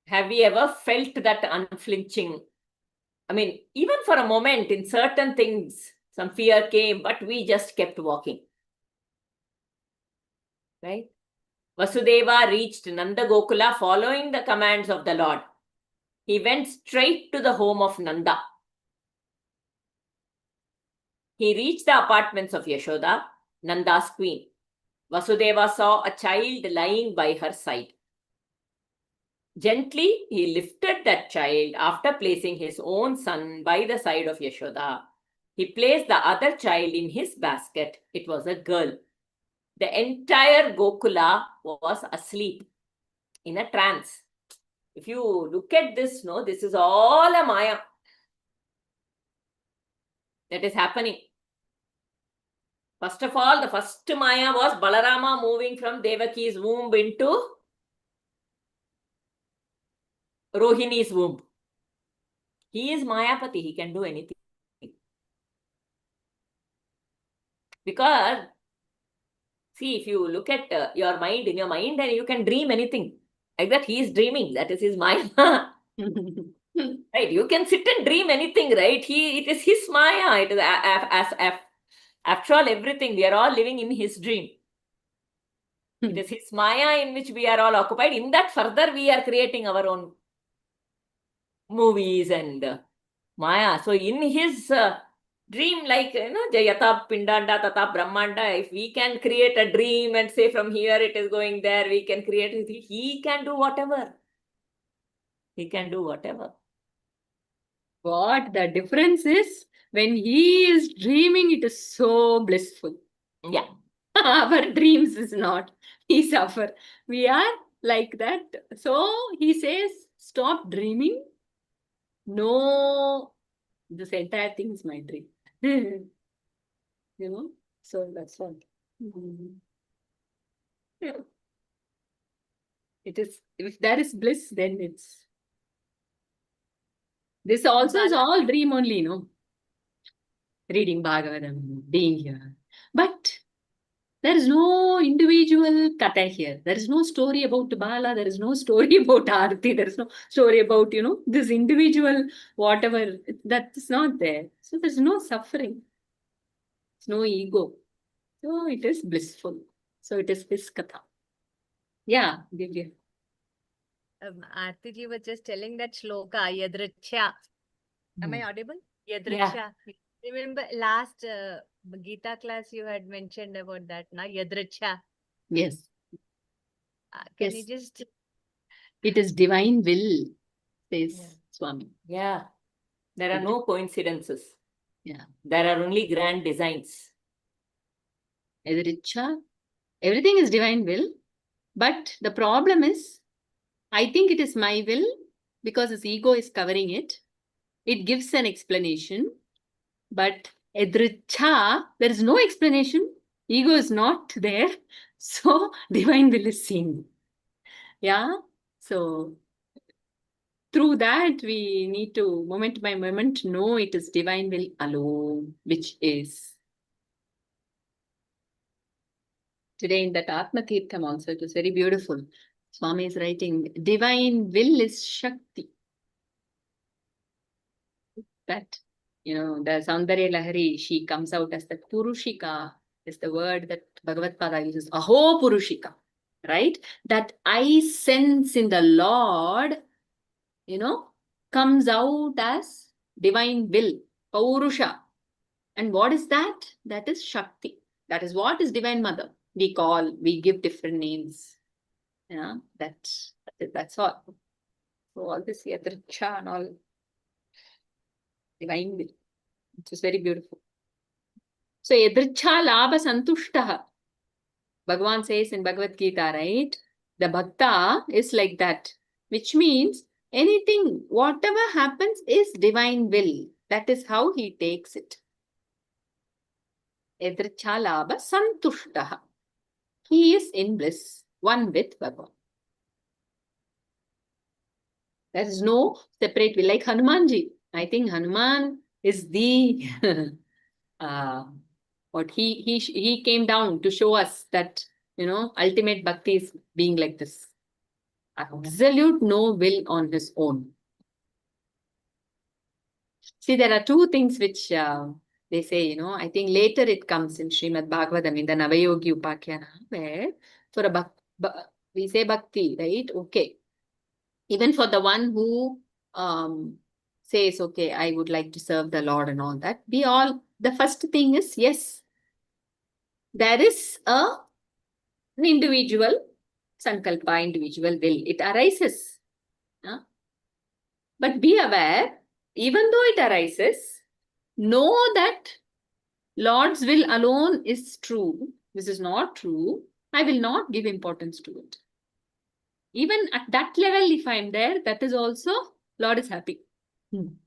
Have we ever felt that unflinching? Even for a moment, in certain things, some fear came, but we just kept walking. Right? Vasudeva reached Nanda Gokula following the commands of the Lord. He went straight to the home of Nanda. He reached the apartments of Yashoda, Nanda's queen. Vasudeva saw a child lying by her side. Gently, he lifted that child after placing his own son by the side of Yashoda. He placed the other child in his basket. It was a girl. The entire Gokula was asleep in a trance. If you look at this, this is all a Maya that is happening. First of all, the first Maya was Balarama moving from Devaki's womb into Rohini's womb. He is Mayapati. He can do anything. Because, see, if you look at your mind, in your mind, then you can dream anything. Like that, he is dreaming. That is his Maya. Right? You can sit and dream anything, right? It is his Maya. It is after all, everything. We are all living in his dream. It is his Maya in which we are all occupied. In that further, we are creating our own movies and Maya. So in his dream, like, Jayata Pindanda Tata Brahmanda, if we can create a dream and say from here it is going there, we can create it. He can do whatever. He can do whatever. What the difference is, when he is dreaming, it is so blissful. Yeah. Our dreams is not. We suffer. We are like that. So he says, stop dreaming. No, this entire thing is my dream. So that's what. Yeah. It is, if there is bliss, then it's. This also is all dream only, Reading Bhagavatam, being here. But there is no individual katha here. There is no story about Bala. There is no story about Aarti. There is no story about, this individual, whatever. That is not there. So there's no suffering. There's no ego. So it is blissful. So it is his katha. Yeah, Divya. Aarti ji was just telling that shloka, Yadrichya. Am I audible? Yadrichya. Remember last Gita class you had mentioned about that, na? Yadrichya. Yes. Can you just... It is divine will, says Swami. Yeah. There are no coincidences. Yeah. There are only grand designs. Yadrichya. Everything is divine will. But the problem is, I think it is my will because his ego is covering it. It gives an explanation. But Edricha, there is no explanation. Ego is not there. So divine will is seen. Yeah. So through that, we need to, moment by moment, know it is divine will alone, which is. Today in that Atma Tirtham also, it was very beautiful. Swami is writing, divine will is Shakti. That, the Saundarya Lahari, she comes out as the Purushika, is the word that Bhagavad Pada uses, Aho Purushika, right? That I sense in the Lord, comes out as divine will, Paurusha. And what is that? That is Shakti. That is what is Divine Mother. We give different names. Yeah, that's all. So all this Yadricha and all, divine will. It is very beautiful. So Yadricha Labha Santushtaha. Bhagavan says in Bhagavad Gita, right? The Bhakta is like that, which means anything, whatever happens is divine will. That is how he takes it. Yadricha Labha Santushtaha. He is in bliss, one with Bhagavan. There is no separate will. Like Hanumanji. I think Hanuman is the what he came down to show us that ultimate bhakti is being like this. Absolute no will on his own. See, there are two things which they say, I think later it comes in Srimad Bhagavatam in the Navayogi Upakhyanā, where for we say bhakti, right? Okay. Even for the one who says, okay, I would like to serve the Lord and all that, the first thing is, yes, there is an individual sankalpa, individual will. It arises. But be aware, even though it arises, know that Lord's will alone is true. This is not true. I will not give importance to it. Even at that level, if I'm there, that is also, Lord is happy. I'm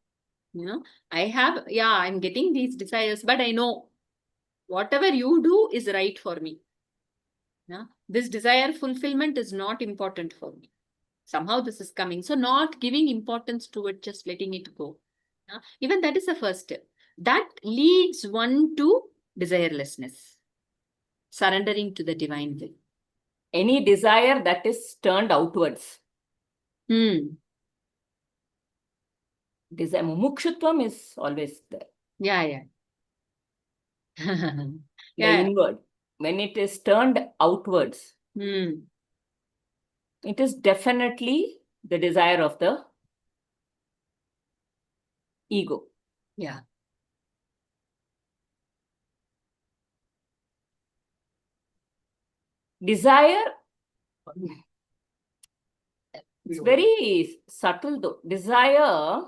getting these desires, but I know whatever you do is right for me. This desire fulfillment is not important for me. Somehow this is coming. So not giving importance to it, just letting it go. Even that is the first step. That leads one to desirelessness. Surrendering to the divine will. Any desire that is turned outwards. Desire, mumukshutvam is always there. Yeah. The inward. When it is turned outwards, Hmm. It is definitely the desire of the ego. Yeah. Desire, it's very subtle though. Desire,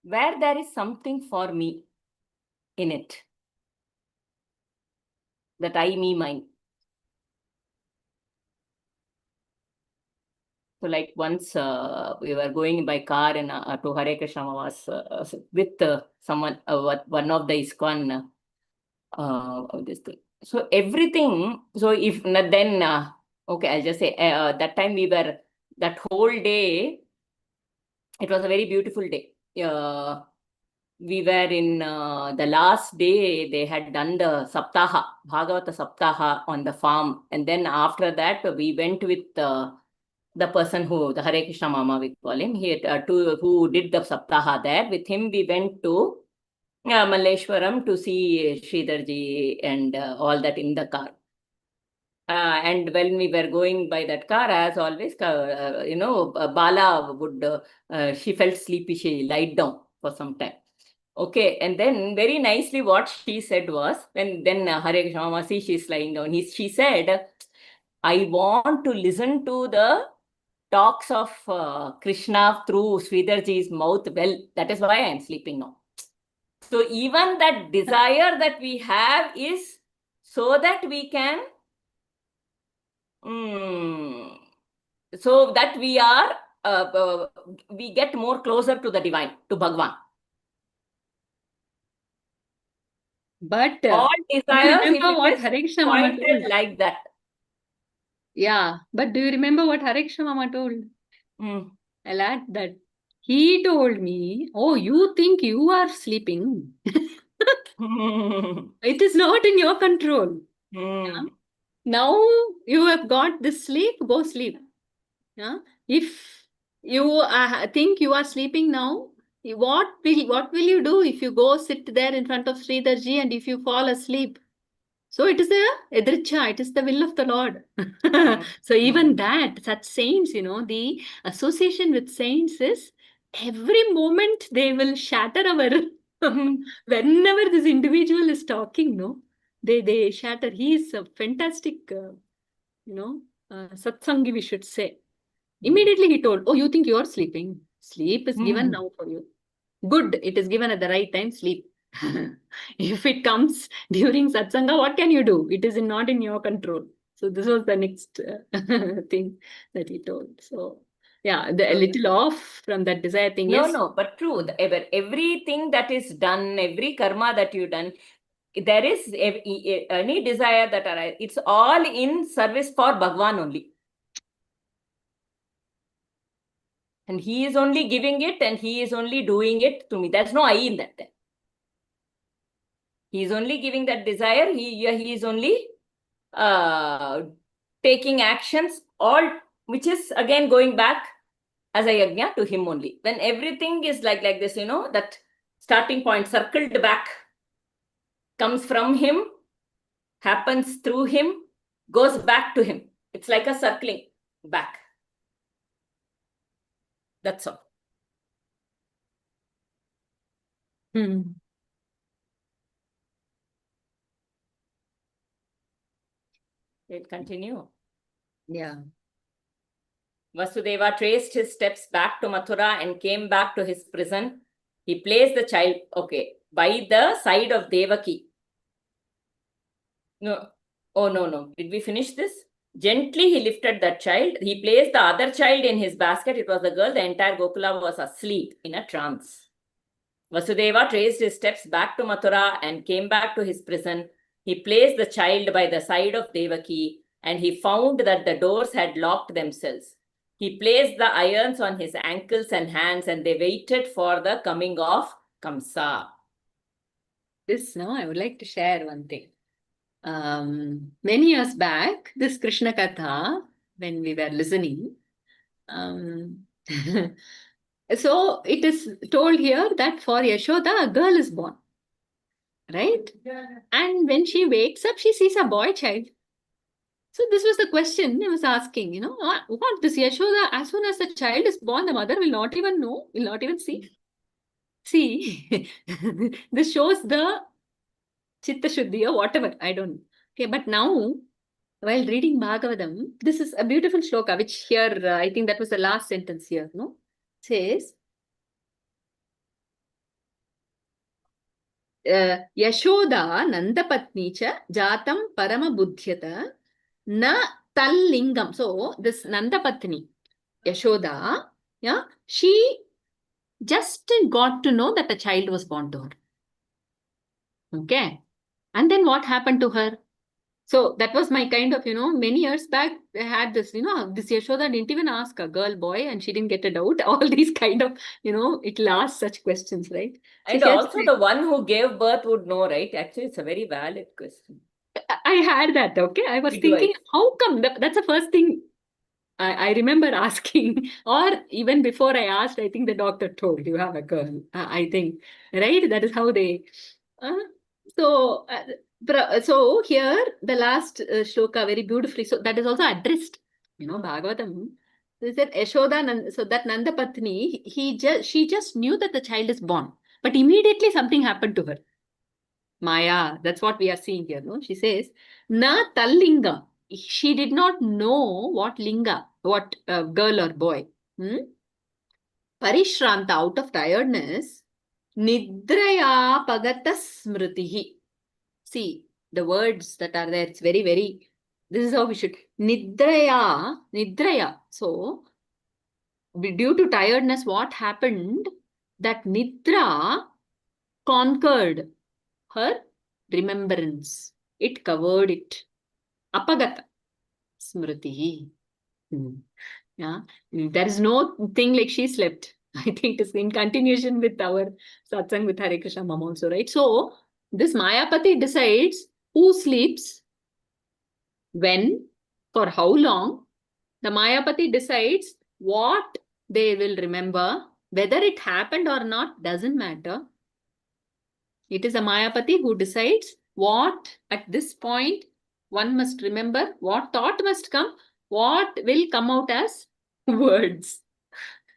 where there is something for me in it. That I, me, mine. So like once we were going by car and to Hare Krishna was with someone, one of the ISKCON this thing. So everything, so if then, okay, I'll just say that time we were, that whole day, it was a very beautiful day. We were in the last day, they had done the Saptaha, Bhagavata Saptaha on the farm. And then after that, we went with the person who, the Hare Krishna Mama, we call him, who did the Saptaha there. With him, we went to Malleshwaram to see Sridharji and all that in the car. And when we were going by that car, as always, Bala would, she felt sleepy, she lied down for some time. Okay, and then very nicely what she said was, then Hare Krishna Mama, see, she's lying down. She said, I want to listen to the talks of Krishna through Sridharji's mouth. Well, that is why I am sleeping now. So even that desire that we have is so that we can, so that we are, we get more closer to the divine, to Bhagwan. But All do you desires, if remember it what is Hare Krishna Mama told? pointed like that. Yeah, but do you remember what Hare Krishna Mama told? Hmm. I'll add that. He told me, oh, you think you are sleeping. It is not in your control. Yeah? Now you have got this sleep, go sleep. Yeah? If you think you are sleeping now, what will you do if you go sit there in front of Sridharji and if you fall asleep? So it is a edricha, it is the will of the Lord. So even that, such saints, the association with saints is every moment they will shatter our, whenever this individual is talking, no, they shatter. He is a fantastic, satsangi, we should say. Immediately he told, oh, you think you are sleeping? Sleep is given now for you. Good, it is given at the right time, sleep. If it comes during satsanga, what can you do? It is not in your control. So this was the next thing that he told. So yeah, a little off from that desire thing. No, Yes. no, but true. Everything that is done, every karma that you've done, there is any desire that arises. It's all in service for Bhagwan only. And he is only giving it and he is only doing it to me. There's no I in that then. He is only giving that desire. He is only taking actions, all which is again going back as a yajna to him only. When everything is like this, that starting point circled back comes from him, happens through him, goes back to him. It's like a circling back. That's all. We'll continue. Yeah. Vasudeva traced his steps back to Mathura and came back to his prison. He placed the child, by the side of Devaki. No. Oh, no. Did we finish this? Gently he lifted that child. He placed the other child in his basket. It was a girl. The entire Gokula was asleep in a trance. Vasudeva traced his steps back to Mathura and came back to his prison. He placed the child by the side of Devaki and he found that the doors had locked themselves. He placed the irons on his ankles and hands and they waited for the coming of Kamsa. This now I would like to share one thing. Many years back, this Krishna Katha, when we were listening, so it is told here that for Yashoda, a girl is born. Right? And when she wakes up, she sees a boy child. So this was the question he was asking, what this Yashoda, as soon as the child is born, the mother will not even know, will not even see. See, this shows the Chitta Shuddhi or whatever, I don't know. Okay, but now, while reading Bhagavatam, this is a beautiful shloka, which here, I think that was the last sentence here, no? Says, Yashoda Nandapatni cha jatam parama buddhyata na tallingam. So this Nandapatni, Yashoda, yeah, she just got to know that a child was born to her. Okay. And then what happened to her? So that was my kind of, many years back, I had this, this Yashoda didn't even ask a girl, boy, and she didn't get a doubt. All these kind of, it'll ask such questions, right? So And here's also the one who gave birth would know, right? Actually, it's a very valid question. I had that, okay? I was thinking, how come? That's the first thing I remember asking. Or even before I asked, I think the doctor told you have a girl. I think, right? That is how they. So here the last shloka very beautifully. So that is also addressed, Bhagavatam. They said Yashoda, so that Nanda Patni, she just knew that the child is born, but immediately something happened to her. Maya, that's what we are seeing here, no? She says, Na Tallinga. She did not know what linga, what girl or boy. Parishranta, out of tiredness, Nidraya Pagata Smritihi. See, the words that are there, it's very, very, this is how we should. Nidraya. So, due to tiredness, what happened? That Nidra conquered her remembrance. It covered it. Apagata. Smriti. Yeah. There is no thing like she slept. I think it's in continuation with our satsang with Hare Krishna Mom also, right? So, this Mayapati decides who sleeps, when, for how long. The Mayapati decides what they will remember. Whether it happened or not doesn't matter. It is a Mayapati who decides what at this point one must remember, what thought must come, what will come out as words.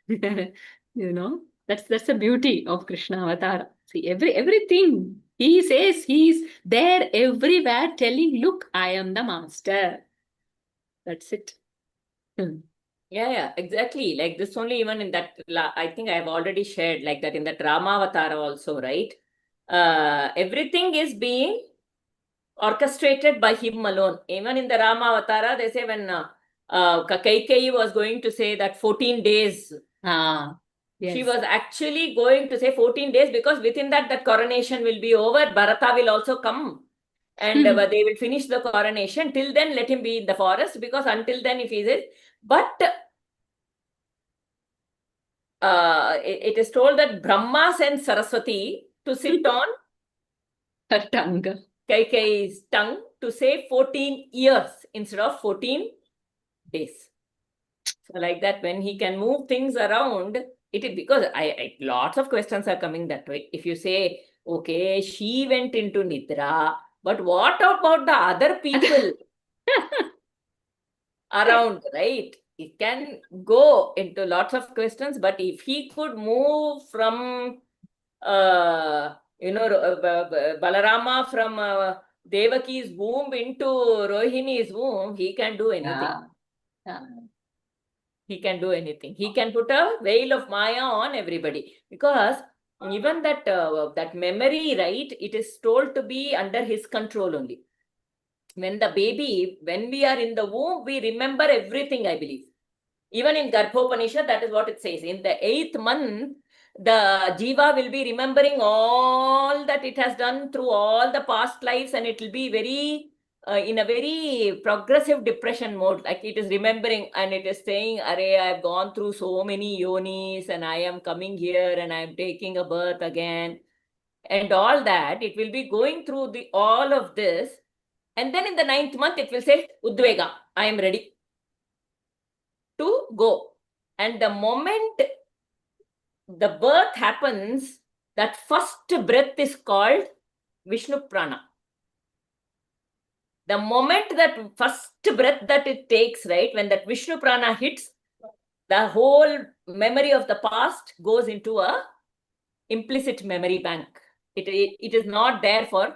That's the beauty of Krishna Avatar. See, everything he says, he's there everywhere telling, look, I am the master. That's it. Yeah, exactly. Like this only, even in that, I think I have already shared like that in that Ramavatara also, right? Everything is being orchestrated by him alone. Even in the Ramavatara, they say when Kaikeyi was going to say that 14 days, Yes. she was actually going to say 14 days because within that coronation will be over. Bharata will also come and they will finish the coronation. Till then, let him be in the forest, because until then, if he is, but it is told that Brahma sent Saraswati to sit on her tongue. Kaikeyi's tongue to say 14 years instead of 14 days. So like that, when he can move things around, it is because lots of questions are coming that way. If you say, okay, she went into Nidra, but what about the other people around, right? It can go into lots of questions, but if he could move from, Balarama from Devaki's womb into Rohini's womb, he can do anything. Yeah. He can do anything. He can put a veil of Maya on everybody, because even that memory, right, it is told to be under his control only. When we are in the womb, we remember everything, I believe. Even in GarbhaUpanishad, that is what it says. In the 8th month, the Jiva will be remembering all that it has done through all the past lives, and it will be very, in a very progressive depression mode. Like it is remembering and it is saying, Arey, I have gone through so many yonis and I am coming here and I am taking a birth again. And all that, it will be going through all of this. And then in the 9th month, it will say, Udvega, I am ready to go. And the moment the birth happens, that first breath is called Vishnu Prana. The moment that first breath that it takes, right, when that Vishnu prana hits, the whole memory of the past goes into a implicit memory bank. It is not there for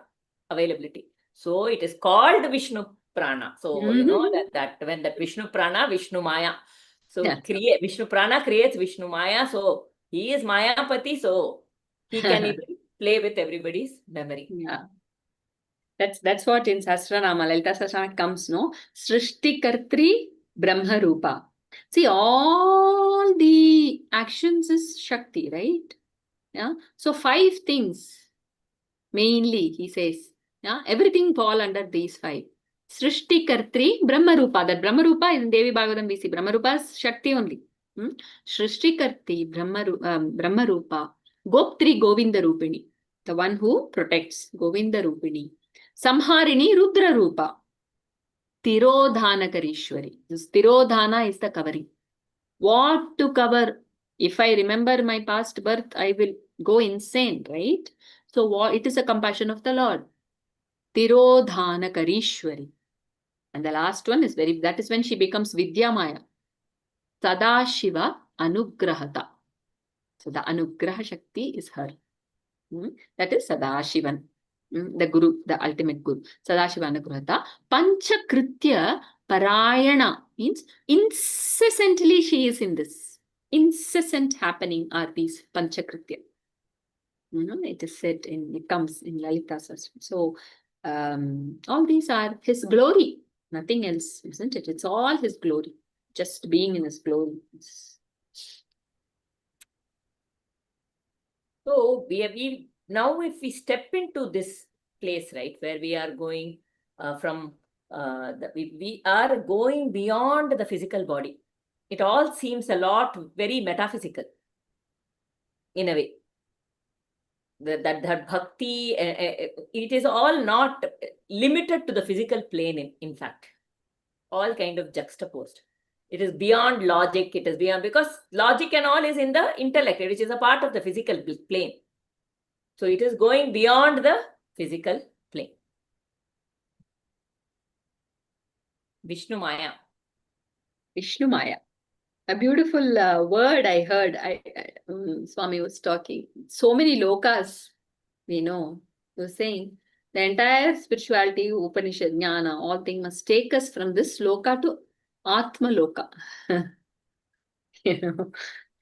availability. So it is called Vishnu prana. So you know that when that Vishnu prana, Vishnu Maya. So Vishnu prana creates Vishnu Maya. So he is Mayapati. So he can even play with everybody's memory. Yeah. That's what in Sahasranama, Lalita Sahasranama comes, no? Srishti Kartri Brahma Rupa. See, all the actions is Shakti, right? Yeah. So 5 things mainly, he says. Yeah. Everything fall under these 5. Srishti Kartri Brahma Rupa. That Brahma Rupa is in Devi Bhagavatam we see. Brahma Rupa is Shakti only. Srishti Kartri Brahma Rupa. Goptri Govinda Rupini. The one who protects, Govinda Rupini. Samharini Rudra Rupa. Tirodhanakarishwari. This Tirodhana is the covering. What to cover? If I remember my past birth, I will go insane, right? So what, it is a compassion of the Lord. Tirodhanakarishwari. And the last one is that is when she becomes Vidya Maya. Sadashiva Anugrahata. So the Anugraha Shakti is her. That is Sadashivan. The Guru, the ultimate Guru. Sadashiva Anugrahata. Panchakritya Parayana means incessantly she is in this. Incessant happening are these Panchakritya. It is said it comes in Lalita Sahasranam. So all these are his glory. Nothing else, isn't it? It's all his glory. Just being in his glory. So we now if we step into this place, right, where we are going from we are going beyond the physical body. It all seems a lot very metaphysical in a way. That bhakti, it is all not limited to the physical plane, in fact. All kind of juxtaposed. It is beyond logic, it is beyond, because logic and all is in the intellect, which is a part of the physical plane. So it is going beyond the physical plane. Vishnu Maya. Vishnu Maya. A beautiful word I heard. Swami was talking. So many lokas, we know. He was saying the entire spirituality, Upanishad, Jnana, all things must take us from this loka to Atma Loka.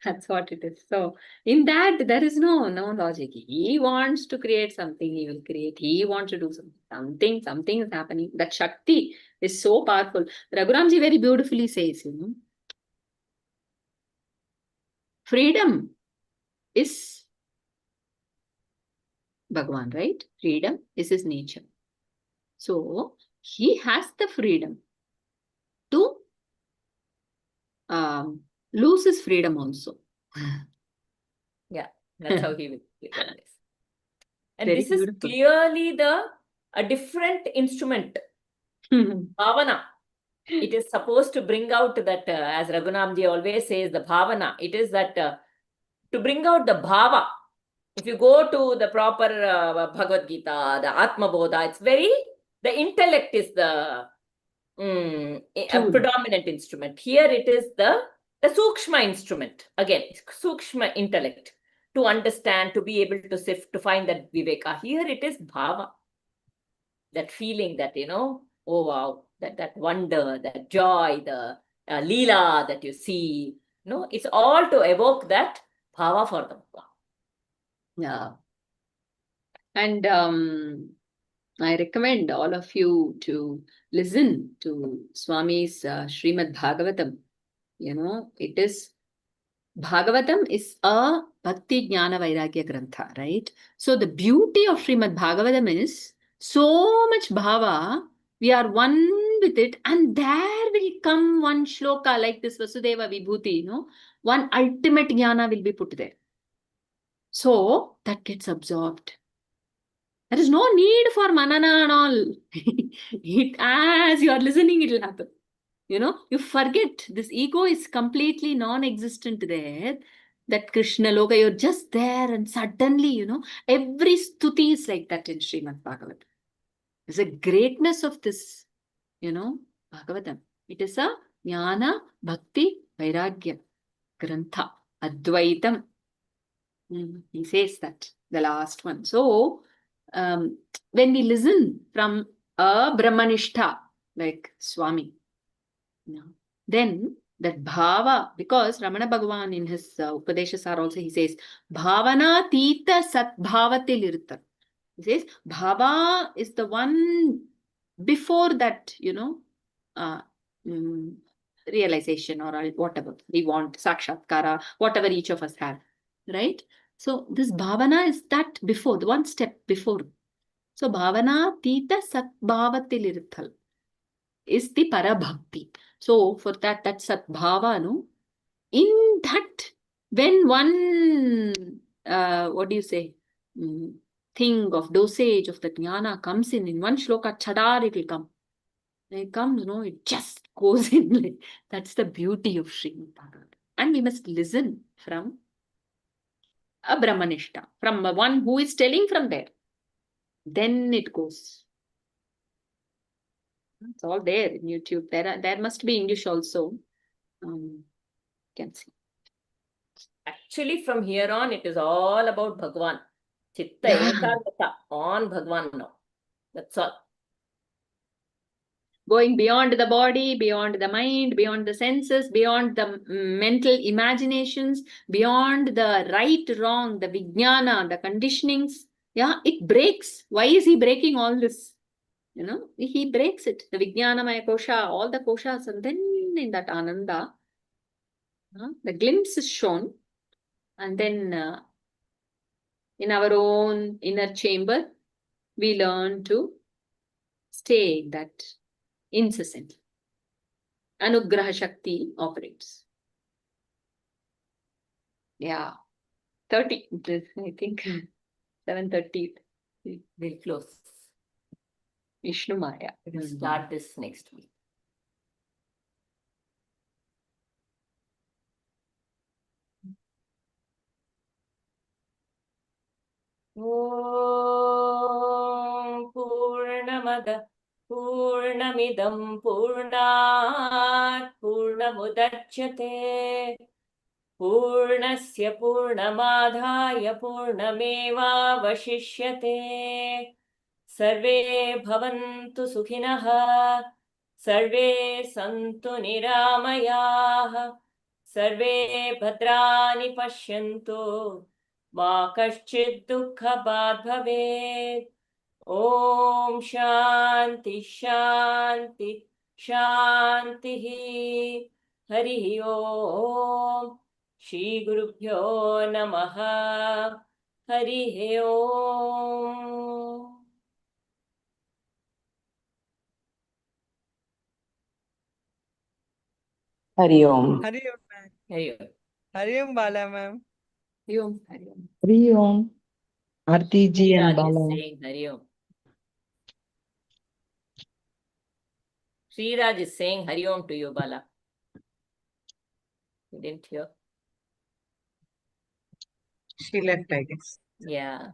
That's what it is. So in that, there is no logic. He wants to create something, he will create. He wants to do something. Something is happening. That Shakti is so powerful. Raghuramji very beautifully says, freedom is Bhagavan, right? Freedom is his nature. So he has the freedom to lose his freedom also. Yeah, that's how he will look at this. And Very this is beautiful. clearly a different instrument. Bhavana. It is supposed to bring out that, as Raghunamji always says, the bhavana. It is that to bring out the bhava. If you go to the proper Bhagavad Gita, the Atma Bodha, it's the intellect is the a predominant instrument. Here it is the Sukshma instrument. Again, Sukshma intellect. To understand, to be able to sift, to find that Viveka. Here it is bhava. That feeling that, oh wow, that wonder, that joy, the leela that you see, it's all to evoke that bhava for them. Yeah. And I recommend all of you to listen to Swami's Srimad Bhagavatam. It is Bhagavatam is a Bhakti Jnana Vairagya Grantha, right? So the beauty of Srimad Bhagavatam is so much bhava, we are one with it, and there will come one shloka like this Vasudeva Vibhuti, one ultimate jnana will be put there. So that gets absorbed. There is no need for manana and all. As you are listening, it will happen. You forget this ego is completely non-existent there. That Krishna Loka, you're just there and suddenly, every stuti is like that in Srimad Bhagavatam. There's a greatness of this, Bhagavatam. It is a Jnana, Bhakti, Vairagya Grantha, Advaitam. He says that, the last one. So, when we listen from a Brahmanishta, like Swami, then that bhava, because Ramana Bhagavan in his Upadeshasar also, he says, Bhavana Tita Sat Bhavatil Irtha. He says, bhava is the one before that, realization or whatever we want, sakshatkara, whatever each of us have, right? So this bhavana is that before, the one step before. So bhavana tita satbhavatil irthal is the parabhakti. So for that satbhava, no, in that, when one, what do you say, thing of dosage of the jnana comes in one shloka, chadar, it will come. It comes, no, it just goes in. That's the beauty of Srimad Bhagavatam. And we must listen from a Brahmanishta, from one who is telling from there. Then it goes. It's all there in YouTube. There must be English also. Can see. Actually, from here on, it is all about Bhagwan. Chitta Yeah. ekagata on Bhagwan now. That's all. Going beyond the body, beyond the mind, beyond the senses, beyond the mental imaginations, beyond the right, wrong, the vijnana, the conditionings. Yeah, it breaks. Why is he breaking all this? He breaks it. The vijnanamaya kosha, all the koshas, and then in that ananda, the glimpse is shown. And then in our own inner chamber, we learn to stay that incessantly. Anugraha Shakti operates. Yeah. 30, I think 7:30. We'll close. Vishnu Maya. We'll start this next week. Om Purnamada Purnamidam Purnat Purnamudachyate Purnasya Purnamadhaya Purnameva Vashishyate Sarve Bhavantu Sukhinaha Sarve Santu Niramayah Sarve Bhadrani Pashyantu Ma Kaschid Dukkha Bad Bhavet Om Shanti Shanti Shanti Hari Om Shri Gurubhyo Namaha Hari Om Hari Om. Hari Om, ma'am. Hari Om. Hari Om, Bala, ma'am. Hari Om. Hari Om. Hari Om. Aarti ji and Sriraj is Bala. saying Hari Om. Sriraj is saying Hari Om to you, Bala. You didn't hear? She left, I guess. Yeah.